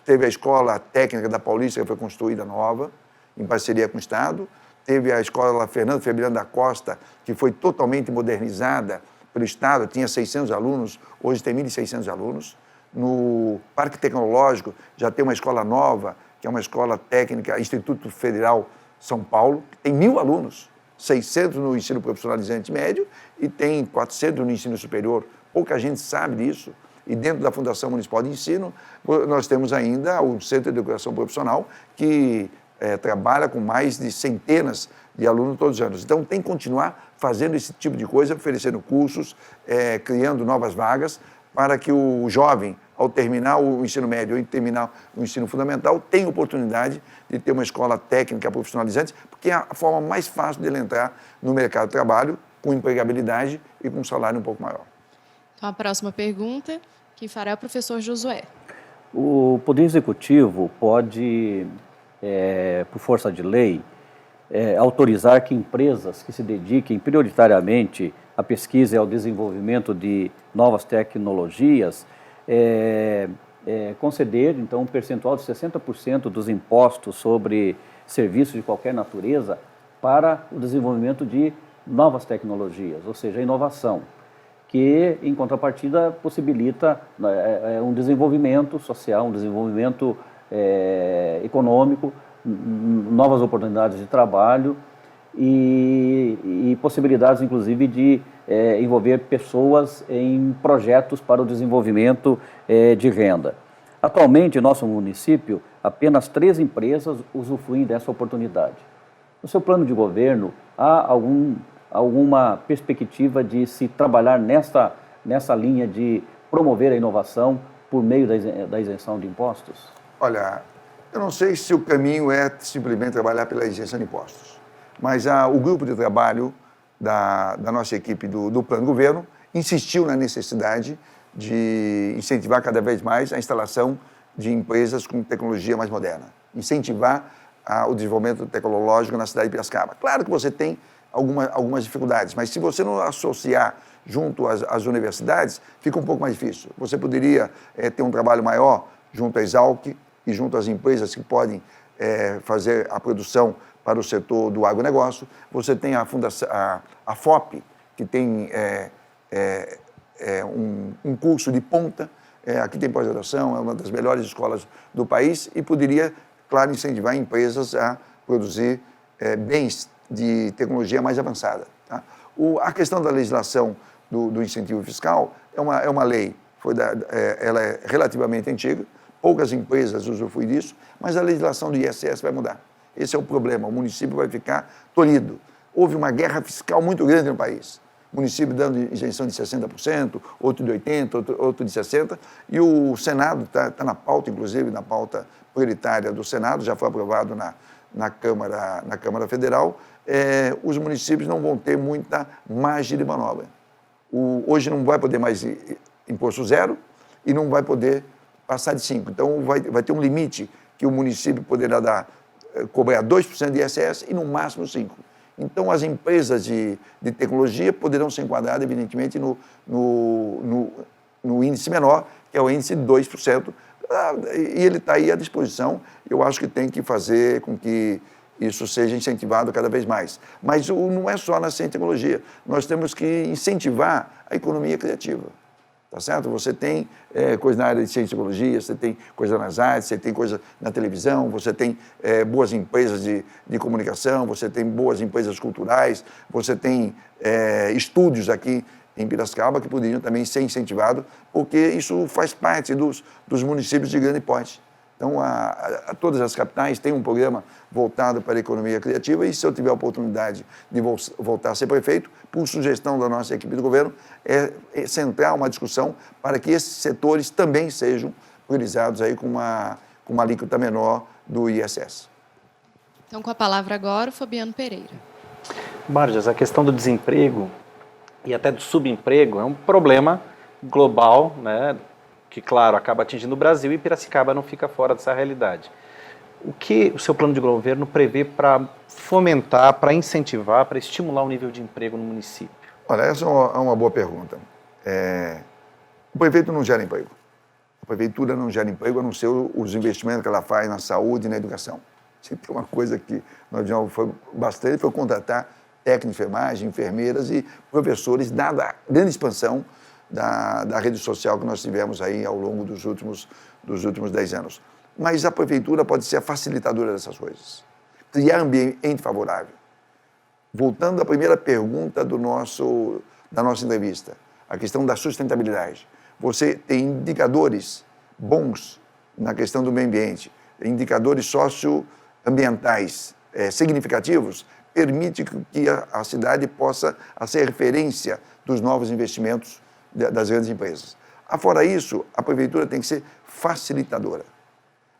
Speaker 2: Teve a escola técnica da Paulista, que foi construída nova, em parceria com o Estado. Teve a escola Fernando Febriliano da Costa, que foi totalmente modernizada pelo Estado, tinha 600 alunos, hoje tem 1.600 alunos. No Parque Tecnológico já tem uma escola nova, que é uma escola técnica, Instituto Federal São Paulo, que tem 1.000 alunos, 600 no ensino profissionalizante médio e tem 400 no ensino superior. Pouca gente sabe disso. E dentro da Fundação Municipal de Ensino, nós temos ainda o Centro de Educação Profissional, que trabalha com mais de centenas de alunos todos os anos. Então, tem que continuar fazendo esse tipo de coisa, oferecendo cursos, criando novas vagas, para que o jovem, ao terminar o ensino médio ou terminar o ensino fundamental, tenha oportunidade de ter uma escola técnica profissionalizante, porque é a forma mais fácil de ele entrar no mercado de trabalho, com empregabilidade e com um salário um pouco maior.
Speaker 1: Então, a próxima pergunta, quem fará é o professor Josué.
Speaker 4: O Poder Executivo pode, por força de lei, autorizar que empresas que se dediquem prioritariamente à pesquisa e ao desenvolvimento de novas tecnologias, conceder, então, um percentual de 60% dos impostos sobre serviços de qualquer natureza para o desenvolvimento de novas tecnologias, ou seja, a inovação, que, em contrapartida, possibilita um desenvolvimento social, um desenvolvimento econômico, novas oportunidades de trabalho e possibilidades, inclusive, de envolver pessoas em projetos para o desenvolvimento de renda. Atualmente, em nosso município, apenas 3 empresas usufruem dessa oportunidade. No seu plano de governo, há alguma perspectiva de se trabalhar nessa linha de promover a inovação por meio da isenção de impostos?
Speaker 2: Olha, eu não sei se o caminho é simplesmente trabalhar pela isenção de impostos, mas o grupo de trabalho da nossa equipe do plano de governo insistiu na necessidade de incentivar cada vez mais a instalação de empresas com tecnologia mais moderna, incentivar o desenvolvimento tecnológico na cidade de Piracicaba. Claro que você tem algumas dificuldades, mas se você não associar junto às universidades, fica um pouco mais difícil. Você poderia ter um trabalho maior junto à Exalc e junto às empresas que podem fazer a produção para o setor do agronegócio. Você tem a FOP, que tem um curso de ponta, aqui tem pós-graduação, é uma das melhores escolas do país e poderia, claro, incentivar empresas a produzir bens de tecnologia mais avançada. Tá? A questão da legislação do incentivo fiscal é uma lei, ela é relativamente antiga, poucas empresas usufruem disso, mas a legislação do ISS vai mudar. Esse é o problema, o município vai ficar tolhido. Houve uma guerra fiscal muito grande no país. O município dando isenção de 60%, outro de 80%, outro de 60%, e o Senado está na pauta, inclusive na pauta prioritária do Senado, já foi aprovado na Câmara Federal, os municípios não vão ter muita margem de manobra. Hoje não vai poder mais imposto zero e não vai poder passar de 5%. Então vai ter um limite que o município poderá cobrar 2% de ISS e no máximo 5%. Então, as empresas de tecnologia poderão ser enquadradas, evidentemente, no índice menor, que é o índice de 2%, e ele está aí à disposição. Eu acho que tem que fazer com que isso seja incentivado cada vez mais. Mas não é só na ciência e tecnologia. Nós temos que incentivar a economia criativa. Tá certo? Você tem coisa na área de ciência e tecnologia, você tem coisa nas artes, você tem coisa na televisão, você tem boas empresas de comunicação, você tem boas empresas culturais, você tem estúdios aqui em Piracicaba que poderiam também ser incentivados, porque isso faz parte dos municípios de grande porte. Então, todas as capitais têm um programa voltado para a economia criativa e, se eu tiver a oportunidade de voltar a ser prefeito, por sugestão da nossa equipe do governo, centrar uma discussão para que esses setores também sejam priorizados aí com uma alíquota menor do ISS.
Speaker 1: Então, com a palavra agora, o Fabiano Pereira.
Speaker 9: Marjas, a questão do desemprego e até do subemprego é um problema global, né? Que, claro, acaba atingindo o Brasil e Piracicaba não fica fora dessa realidade. O que o seu plano de governo prevê para fomentar, para incentivar, para estimular o nível de emprego no município?
Speaker 2: Olha, essa é uma boa pergunta. O prefeito não gera emprego. A prefeitura não gera emprego, a não ser os investimentos que ela faz na saúde e na educação. Se tem uma coisa que nós já foi bastante, foi contratar técnicos de enfermagem, enfermeiras e professores, dada a grande expansão da rede social que nós tivemos aí ao longo dos últimos 10 anos. Mas a prefeitura pode ser a facilitadora dessas coisas, criar ambiente favorável. Voltando à primeira pergunta da nossa entrevista, a questão da sustentabilidade. Você tem indicadores bons na questão do meio ambiente, indicadores socioambientais significativos, permite que a cidade possa ser referência dos novos investimentos das grandes empresas. Fora isso, a prefeitura tem que ser facilitadora.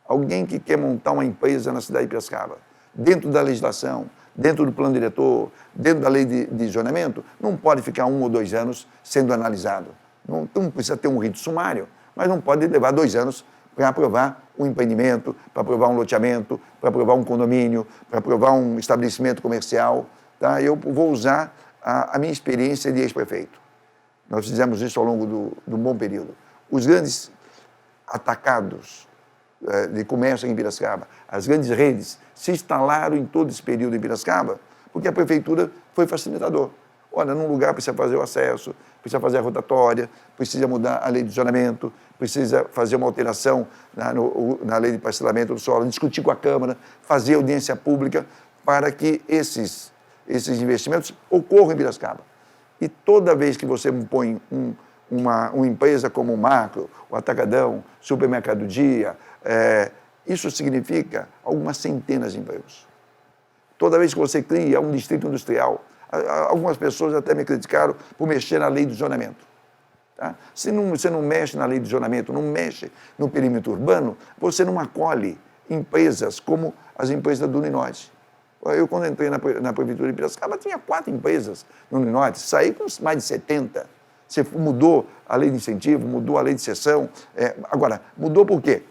Speaker 2: Alguém que quer montar uma empresa na cidade de Piracicaba, dentro da legislação, dentro do plano diretor, dentro da lei de zonamento, não pode ficar 1 ou 2 anos sendo analisado. Não precisa ter um rito sumário, mas não pode levar 2 anos para aprovar um empreendimento, para aprovar um loteamento, para aprovar um condomínio, para aprovar um estabelecimento comercial. Tá? Eu vou usar a minha experiência de ex-prefeito. Nós fizemos isso ao longo do bom período. Os grandes atacados de comércio em Piracicaba, as grandes redes se instalaram em todo esse período em Piracicaba, porque a prefeitura foi facilitador. Olha, num lugar precisa fazer o acesso, precisa fazer a rotatória, precisa mudar a lei de zonamento, precisa fazer uma alteração na lei de parcelamento do solo, discutir com a Câmara, fazer audiência pública para que esses investimentos ocorram em Piracicaba. E toda vez que você põe uma empresa como o Macro, o Atacadão, Supermercado Dia, isso significa algumas centenas de empregos. Toda vez que você cria um distrito industrial, algumas pessoas até me criticaram por mexer na lei do zonamento. Tá? Se você não mexe na lei do zonamento, não mexe no perímetro urbano, você não acolhe empresas como as empresas do Uninorte. Eu, quando entrei na Prefeitura de Piracicaba, tinha 4 empresas no Uninorte, saí com mais de 70. Você mudou a lei de incentivo, mudou a lei de cessão. Agora, mudou por quê?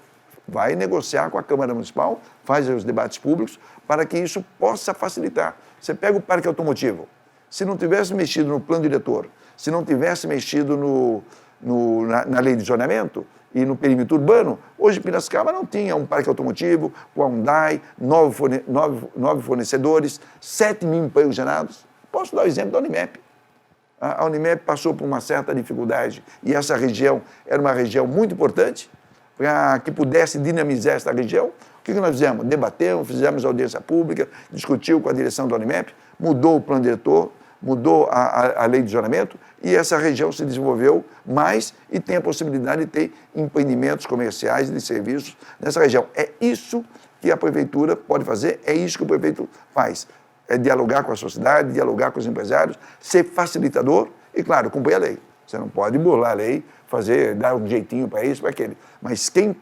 Speaker 2: Vai negociar com a Câmara Municipal, faz os debates públicos, para que isso possa facilitar. Você pega o parque automotivo. Se não tivesse mexido no plano diretor, se não tivesse mexido na lei de zonamento e no perímetro urbano, hoje Piracicaba não tinha um parque automotivo, com a Hyundai, 9 fornecedores, 7 mil empregos gerados. Posso dar o exemplo da Unimep. A Unimep passou por uma certa dificuldade e essa região era uma região muito importante para que pudesse dinamizar essa região. O que nós fizemos? Debatemos, fizemos audiência pública, discutiu com a direção da Unimep, mudou o plano diretor, mudou a lei de zonamento e essa região se desenvolveu mais e tem a possibilidade de ter empreendimentos comerciais e de serviços nessa região. É isso que a prefeitura pode fazer, é isso que o prefeito faz. É dialogar com a sociedade, dialogar com os empresários, ser facilitador e, claro, cumprir a lei. Você não pode burlar a lei, dar um jeitinho para isso, para aquele. Mas quem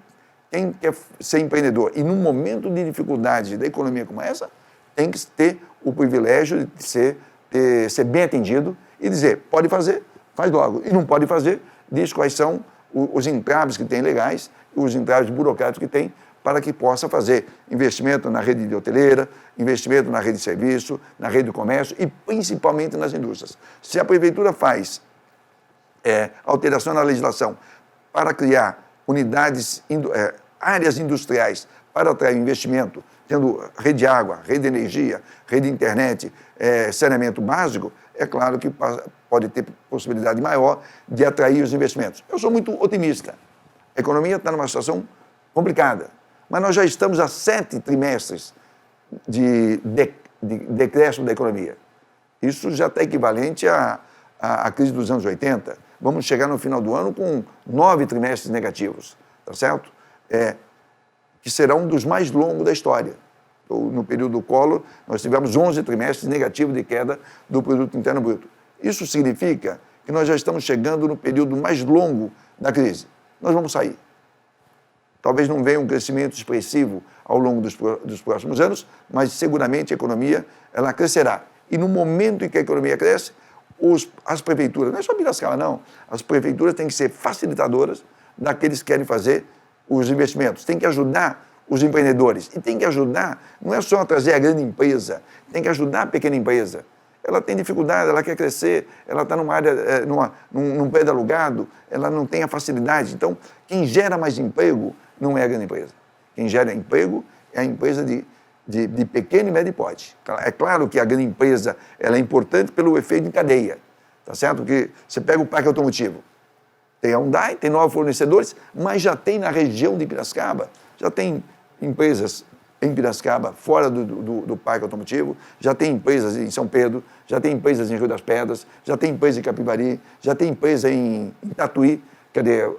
Speaker 2: quer ser empreendedor e num momento de dificuldade da economia como essa, tem que ter o privilégio de ser bem atendido e dizer, pode fazer, faz logo. E não pode fazer, diz quais são os entraves que tem legais, os entraves burocráticos que tem, para que possa fazer investimento na rede de hoteleira, investimento na rede de serviço, na rede do comércio e principalmente nas indústrias. Se a prefeitura faz alteração na legislação para criar áreas industriais para atrair investimento, tendo rede de água, rede de energia, rede de internet, saneamento básico, é claro que pode ter possibilidade maior de atrair os investimentos. Eu sou muito otimista. A economia está numa situação complicada, mas nós já estamos há 7 trimestres de decréscimo da economia. Isso já está equivalente à crise dos anos 80. Vamos chegar no final do ano com 9 trimestres negativos, tá certo? Que será um dos mais longos da história. No período do Collor, nós tivemos 11 trimestres negativos de queda do Produto Interno Bruto. Isso significa que nós já estamos chegando no período mais longo da crise. Nós vamos sair. Talvez não venha um crescimento expressivo ao longo dos próximos anos, mas seguramente a economia ela crescerá. E no momento em que a economia cresce, as prefeituras, não é só Piracicaba não, as prefeituras têm que ser facilitadoras daqueles que querem fazer os investimentos, tem que ajudar os empreendedores e tem que ajudar, não é só trazer a grande empresa, tem que ajudar a pequena empresa. Ela tem dificuldade, ela quer crescer, ela está numa área, num prédio alugado, ela não tem a facilidade. Então, quem gera mais emprego não é a grande empresa. Quem gera emprego é a empresa de pequeno e médio porte. É claro que a grande empresa ela é importante pelo efeito em cadeia, tá certo? Porque você pega o parque automotivo, tem a Hyundai, tem 9 fornecedores, mas já tem na região de Piracicaba, já tem empresas em Piracicaba, fora do parque automotivo, já tem empresas em São Pedro, já tem empresas em Rio das Pedras, já tem empresa em Capivari, já tem empresa em Tatuí. Quer dizer,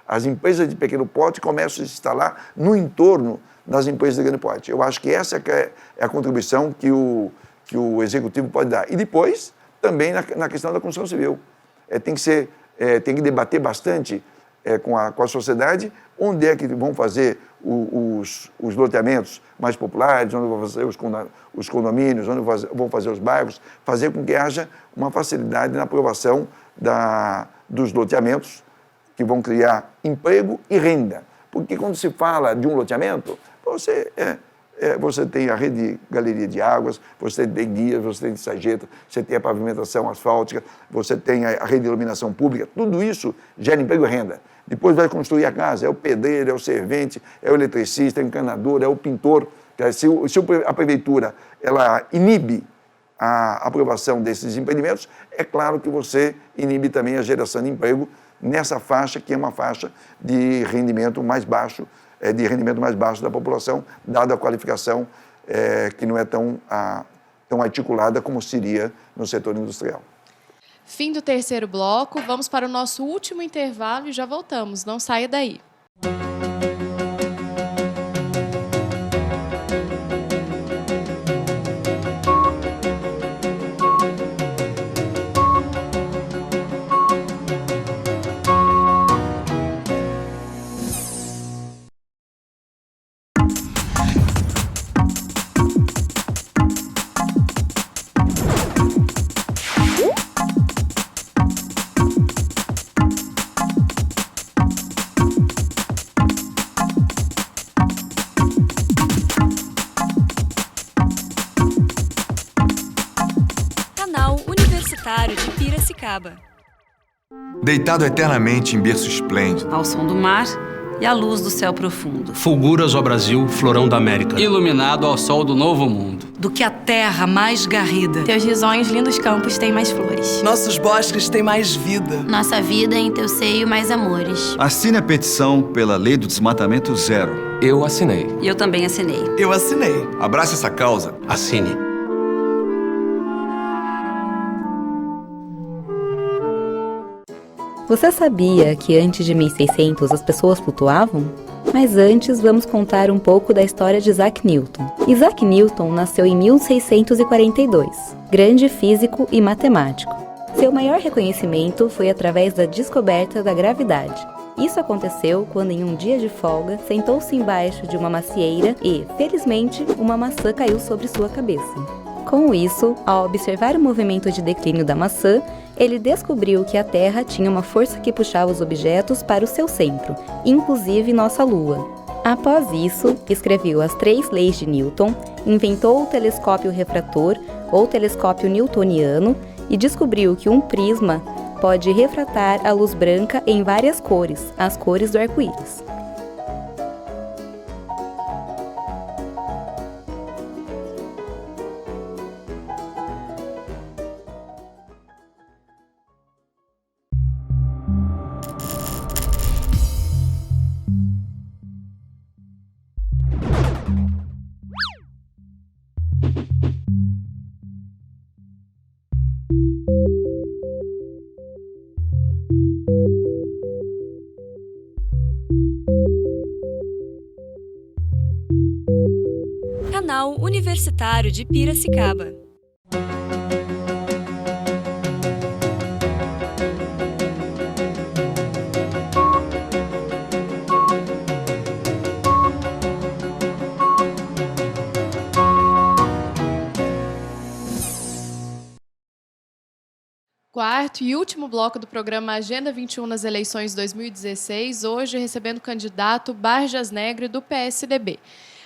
Speaker 2: as empresas de pequeno porte começam a se instalar no entorno das empresas de grande porte. Eu acho que essa é a contribuição que o Executivo pode dar. E depois, também na questão da construção civil. Tem que debater bastante com a sociedade onde é que vão fazer os loteamentos mais populares, onde vão fazer os condomínios, onde vão fazer os bairros, fazer com que haja uma facilidade na aprovação dos loteamentos que vão criar emprego e renda. Porque quando se fala de um loteamento, Você tem a rede de galeria de águas, você tem guias, você tem sarjeta, você tem a pavimentação asfáltica, você tem a rede de iluminação pública, tudo isso gera emprego e renda. Depois vai construir a casa, é o pedreiro, é o servente, é o eletricista, é o encanador, é o pintor. Se a prefeitura ela inibe a aprovação desses empreendimentos, é claro que você inibe também a geração de emprego nessa faixa, que é uma faixa de rendimento mais baixo, da população, dada a qualificação que não é tão articulada como seria no setor industrial.
Speaker 1: Fim do terceiro bloco, vamos para o nosso último intervalo e já voltamos, não saia daí.
Speaker 5: De Piracicaba.
Speaker 8: Deitado eternamente em berço esplêndido,
Speaker 13: ao som do mar e à luz do céu profundo.
Speaker 14: Fulguras, ó Brasil, florão da América.
Speaker 7: Iluminado ao sol do novo mundo.
Speaker 13: Do que a terra mais garrida.
Speaker 15: Teus risonhos lindos campos têm mais flores.
Speaker 12: Nossos bosques têm mais vida.
Speaker 16: Nossa vida em teu seio mais amores.
Speaker 17: Assine a petição pela lei do desmatamento zero.
Speaker 14: Eu assinei.
Speaker 13: E eu também assinei.
Speaker 12: Eu assinei.
Speaker 8: Abrace essa causa.
Speaker 14: Assine.
Speaker 18: Você sabia que antes de 1600 as pessoas flutuavam? Mas antes vamos contar um pouco da história de Isaac Newton. Isaac Newton nasceu em 1642, grande físico e matemático. Seu maior reconhecimento foi através da descoberta da gravidade. Isso aconteceu quando, em um dia de folga, sentou-se embaixo de uma macieira e, felizmente, uma maçã caiu sobre sua cabeça. Com isso, ao observar o movimento de declínio da maçã, ele descobriu que a Terra tinha uma força que puxava os objetos para o seu centro, inclusive nossa Lua. Após isso, escreveu as 3 leis de Newton, inventou o telescópio refrator, ou telescópio newtoniano, e descobriu que um prisma pode refratar a luz branca em várias cores, as cores do arco-íris.
Speaker 5: Canal Universitário de Piracicaba.
Speaker 1: Quarto e último bloco do programa Agenda 21 nas eleições 2016, hoje recebendo o candidato Barjas Negre, do PSDB.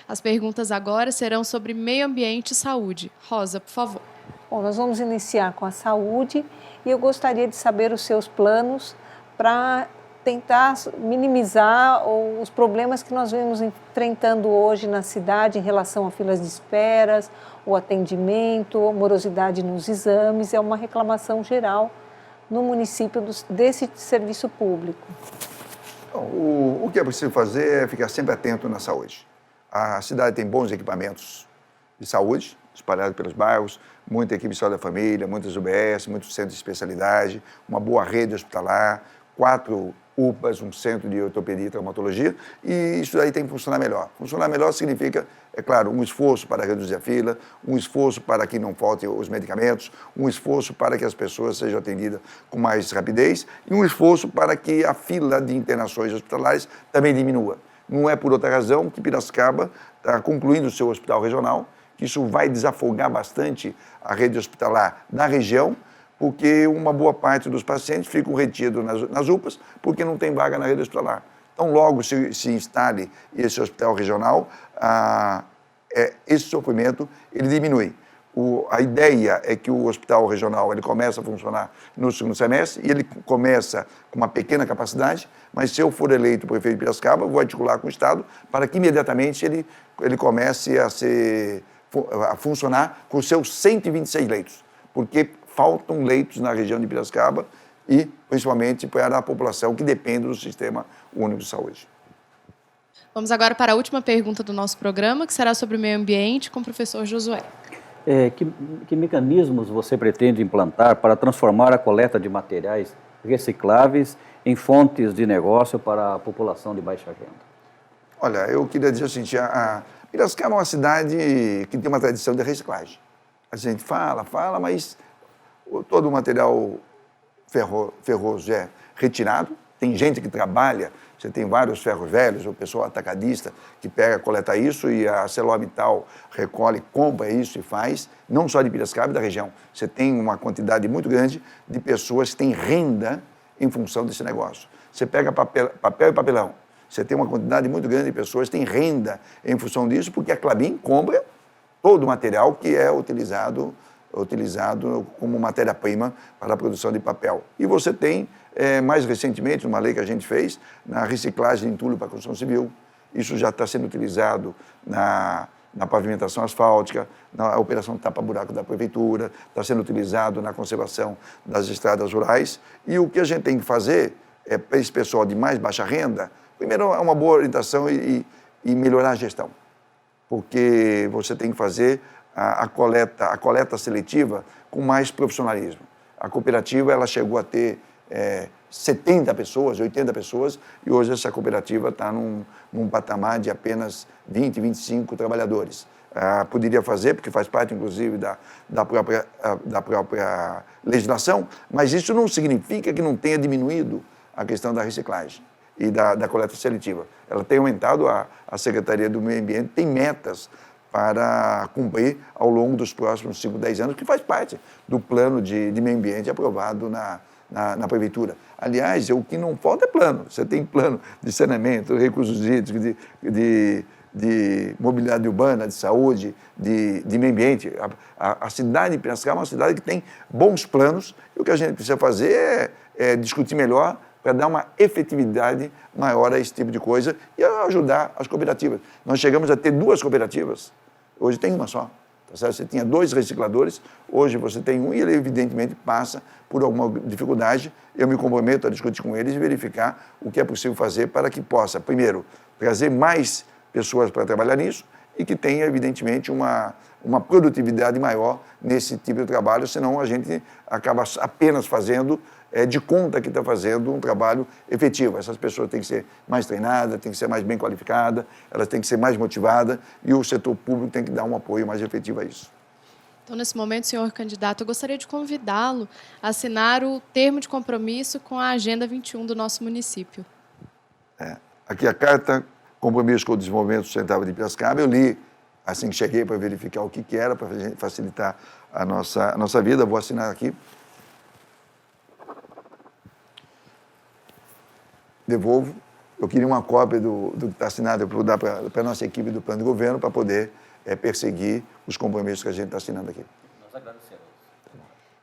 Speaker 1: As perguntas agora serão sobre meio ambiente e saúde. Rosa, por favor.
Speaker 3: Bom, nós vamos iniciar com a saúde e eu gostaria de saber os seus planos para tentar minimizar os problemas que nós vemos enfrentando hoje na cidade em relação a filas de esperas, o atendimento, a morosidade nos exames. É uma reclamação geral no município desse serviço público.
Speaker 2: O que é preciso fazer é ficar sempre atento na saúde. A cidade tem bons equipamentos de saúde, espalhados pelos bairros, muita equipe de saúde da família, muitas UBS, muitos centros de especialidade, uma boa rede hospitalar, 4 UPAs, um centro de ortopedia e traumatologia, e isso aí tem que funcionar melhor. Funcionar melhor significa, é claro, um esforço para reduzir a fila, um esforço para que não faltem os medicamentos, um esforço para que as pessoas sejam atendidas com mais rapidez e um esforço para que a fila de internações hospitalares também diminua. Não é por outra razão que Piracicaba está concluindo o seu hospital regional, que isso vai desafogar bastante a rede hospitalar da região, porque uma boa parte dos pacientes ficam retidos nas UPAs porque não tem vaga na rede hospitalar. Então, logo se instale esse hospital regional, esse sofrimento ele diminui. A ideia é que o hospital regional ele começa a funcionar no segundo semestre e ele começa com uma pequena capacidade, mas se eu for eleito prefeito de Piracicaba, eu vou articular com o Estado para que imediatamente ele comece a funcionar com seus 126 leitos, porque faltam leitos na região de Piracicaba e principalmente para a população que depende do Sistema Único de Saúde.
Speaker 1: Vamos agora para a última pergunta do nosso programa, que será sobre o meio ambiente, com o professor Josué.
Speaker 4: Que mecanismos você pretende implantar para transformar a coleta de materiais recicláveis em fontes de negócio para a população de baixa renda?
Speaker 2: Olha, eu queria dizer o seguinte, Piracicaba é uma cidade que tem uma tradição de reciclagem. A gente fala, mas todo o material ferroso é retirado, tem gente que trabalha, você tem vários ferros velhos, o pessoal atacadista que pega, coleta isso e a ArcelorMittal recolhe, compra isso e faz, não só de Piracicaba, da região. Você tem uma quantidade muito grande de pessoas que têm renda em função desse negócio. Você pega papel e papelão, você tem uma quantidade muito grande de pessoas que têm renda em função disso, porque a Klabin compra todo o material que é utilizado como matéria-prima para a produção de papel. E você tem, mais recentemente, uma lei que a gente fez, na reciclagem de entulho para a construção civil. Isso já está sendo utilizado na pavimentação asfáltica, na operação tapa-buraco da prefeitura, está sendo utilizado na conservação das estradas rurais. E o que a gente tem que fazer para esse pessoal de mais baixa renda, primeiro é uma boa orientação e melhorar a gestão, porque você tem que fazer a coleta seletiva com mais profissionalismo. A cooperativa ela chegou a ter 70 pessoas, 80 pessoas, e hoje essa cooperativa está num patamar de apenas 20, 25 trabalhadores. Poderia fazer, porque faz parte, inclusive, da própria legislação, mas isso não significa que não tenha diminuído a questão da reciclagem e da coleta seletiva. Ela tem aumentado, a Secretaria do Meio Ambiente tem metas para cumprir ao longo dos próximos 5, 10 anos, que faz parte do plano de meio ambiente aprovado na prefeitura. Aliás, o que não falta é plano. Você tem plano de saneamento, recursos hídricos, de mobilidade urbana, de saúde, de meio ambiente. A cidade de Piracicaba é uma cidade que tem bons planos e o que a gente precisa fazer é discutir melhor para dar uma efetividade maior a esse tipo de coisa e ajudar as cooperativas. Nós chegamos a ter 2 cooperativas, hoje tem uma só. Tá certo? Você tinha 2 recicladores, hoje você tem um e ele evidentemente passa por alguma dificuldade. Eu me comprometo a discutir com eles e verificar o que é possível fazer para que possa, primeiro, trazer mais pessoas para trabalhar nisso e que tenha, evidentemente, uma produtividade maior nesse tipo de trabalho, senão a gente acaba apenas fazendo de conta que está fazendo um trabalho efetivo. Essas pessoas têm que ser mais treinadas, têm que ser mais bem qualificadas, elas têm que ser mais motivadas e o setor público tem que dar um apoio mais efetivo a isso.
Speaker 1: Então, nesse momento, senhor candidato, eu gostaria de convidá-lo a assinar o termo de compromisso com a Agenda 21 do nosso município.
Speaker 2: Aqui a carta, compromisso com o desenvolvimento sustentável de Piracicaba, eu li assim que cheguei para verificar o que era, para facilitar a nossa vida, vou assinar aqui. Devolvo. Eu queria uma cópia do que está assinado para dar para a nossa equipe do plano de governo para poder perseguir os compromissos que a gente está assinando aqui.
Speaker 4: Nós agradecemos.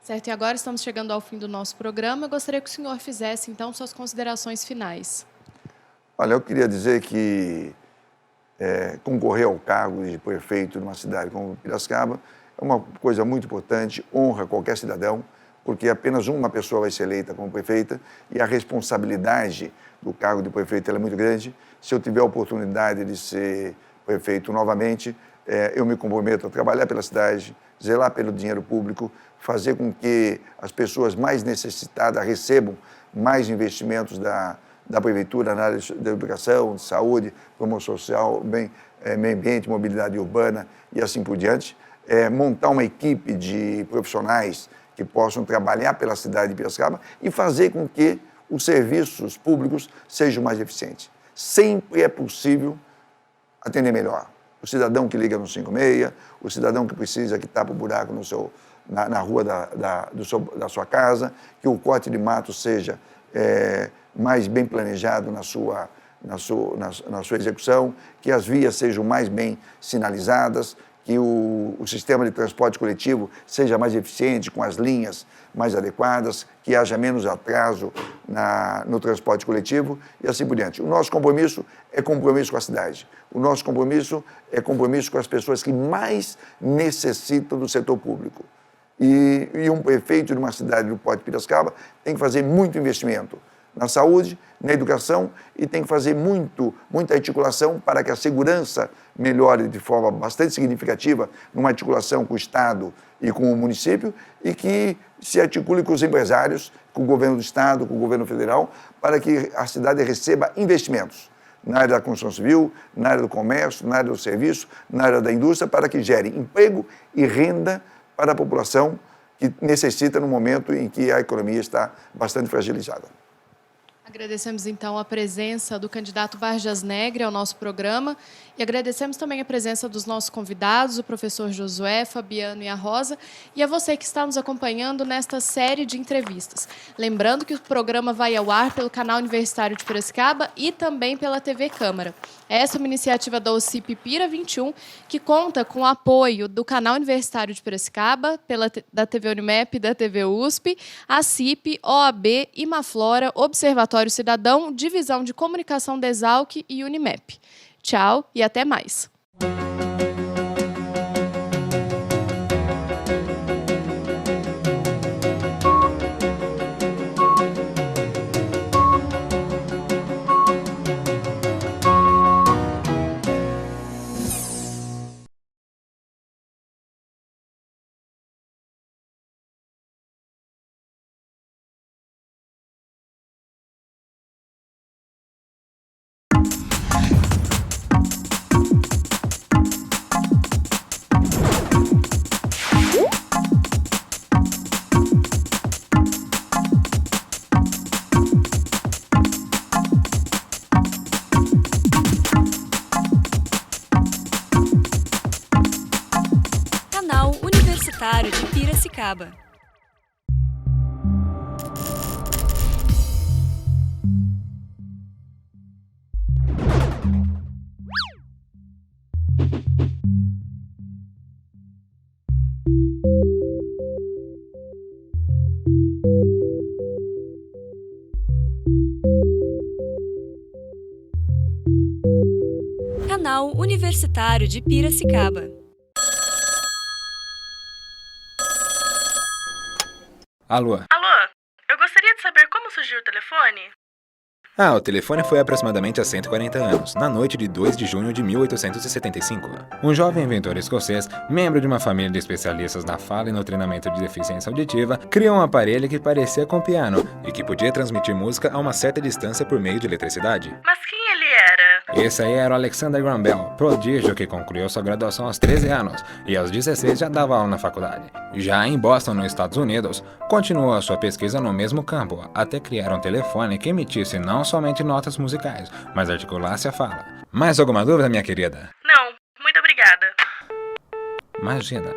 Speaker 1: Certo, e agora estamos chegando ao fim do nosso programa. Eu gostaria que o senhor fizesse, então, suas considerações finais.
Speaker 2: Olha, eu queria dizer que concorrer ao cargo de prefeito de uma cidade como Piracicaba é uma coisa muito importante, honra qualquer cidadão, porque apenas uma pessoa vai ser eleita como prefeita e a responsabilidade do cargo de prefeito é muito grande. Se eu tiver a oportunidade de ser prefeito novamente, eu me comprometo a trabalhar pela cidade, zelar pelo dinheiro público, fazer com que as pessoas mais necessitadas recebam mais investimentos da prefeitura na área da educação, de saúde, promoção social, meio ambiente, mobilidade urbana e assim por diante. Montar uma equipe de profissionais que possam trabalhar pela cidade de Piracicaba e fazer com que os serviços públicos sejam mais eficientes. Sempre é possível atender melhor. O cidadão que liga no 56, o cidadão que precisa que tapa o buraco na rua da sua casa, que o corte de mato seja mais bem planejado na sua execução, que as vias sejam mais bem sinalizadas, que o sistema de transporte coletivo seja mais eficiente, com as linhas mais adequadas, que haja menos atraso no transporte coletivo e assim por diante. O nosso compromisso é compromisso com a cidade. O nosso compromisso é compromisso com as pessoas que mais necessitam do setor público. E um prefeito de uma cidade do porte de Piracicaba tem que fazer muito investimento na saúde, na educação e tem que fazer muita articulação para que a segurança melhore de forma bastante significativa, numa articulação com o Estado e com o município e que se articule com os empresários, com o governo do Estado, com o governo federal, para que a cidade receba investimentos na área da construção civil, na área do comércio, na área do serviço, na área da indústria, para que gere emprego e renda para a população que necessita no momento em que a economia está bastante fragilizada.
Speaker 1: Agradecemos, então, a presença do candidato Vargas Negre ao nosso programa e agradecemos também a presença dos nossos convidados, o professor Josué, Fabiano e a Rosa, e a você que está nos acompanhando nesta série de entrevistas. Lembrando que o programa vai ao ar pelo canal Universitário de Piracicaba e também pela TV Câmara. Essa é uma iniciativa da OCIP Pira 21, que conta com o apoio do canal Universitário de Piracicaba, da TV Unimep e da TV USP, a CIP, OAB, Imaflora, Observatório Cidadão, Divisão de Comunicação da Exalc e Unimep. Tchau e até mais.
Speaker 5: Canal Universitário de Piracicaba. Canal Universitário de Piracicaba.
Speaker 19: Alô?
Speaker 20: Alô, eu gostaria de saber como surgiu o telefone?
Speaker 19: O telefone foi aproximadamente há 140 anos, na noite de 2 de junho de 1875. Um jovem inventor escocês, membro de uma família de especialistas na fala e no treinamento de deficiência auditiva, criou um aparelho que parecia com piano e que podia transmitir música a uma certa distância por meio de eletricidade.
Speaker 20: Mas quem ele era?
Speaker 19: Esse aí era o Alexander Graham Bell, prodígio que concluiu sua graduação aos 13 anos e aos 16 já dava aula na faculdade. Já em Boston, nos Estados Unidos, continuou a sua pesquisa no mesmo campo, até criar um telefone que emitisse não somente notas musicais, mas articulasse a fala. Mais alguma dúvida, minha querida?
Speaker 20: Não, muito obrigada.
Speaker 19: Imagina.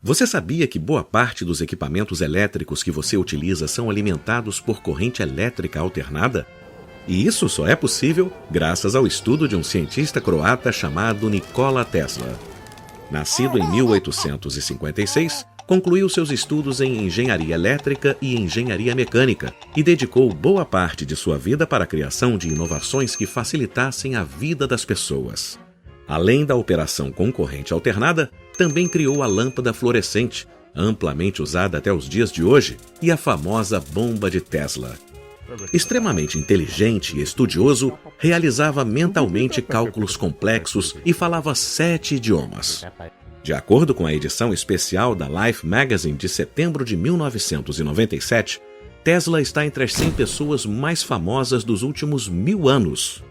Speaker 21: Você sabia que boa parte dos equipamentos elétricos que você utiliza são alimentados por corrente elétrica alternada? E isso só é possível graças ao estudo de um cientista croata chamado Nikola Tesla. Nascido em 1856, concluiu seus estudos em engenharia elétrica e engenharia mecânica e dedicou boa parte de sua vida para a criação de inovações que facilitassem a vida das pessoas. Além da operação com corrente alternada, também criou a lâmpada fluorescente, amplamente usada até os dias de hoje, e a famosa bomba de Tesla. Extremamente inteligente e estudioso, realizava mentalmente cálculos complexos e falava 7 idiomas. De acordo com a edição especial da Life Magazine de setembro de 1997, Tesla está entre as 100 pessoas mais famosas dos últimos 1000 anos.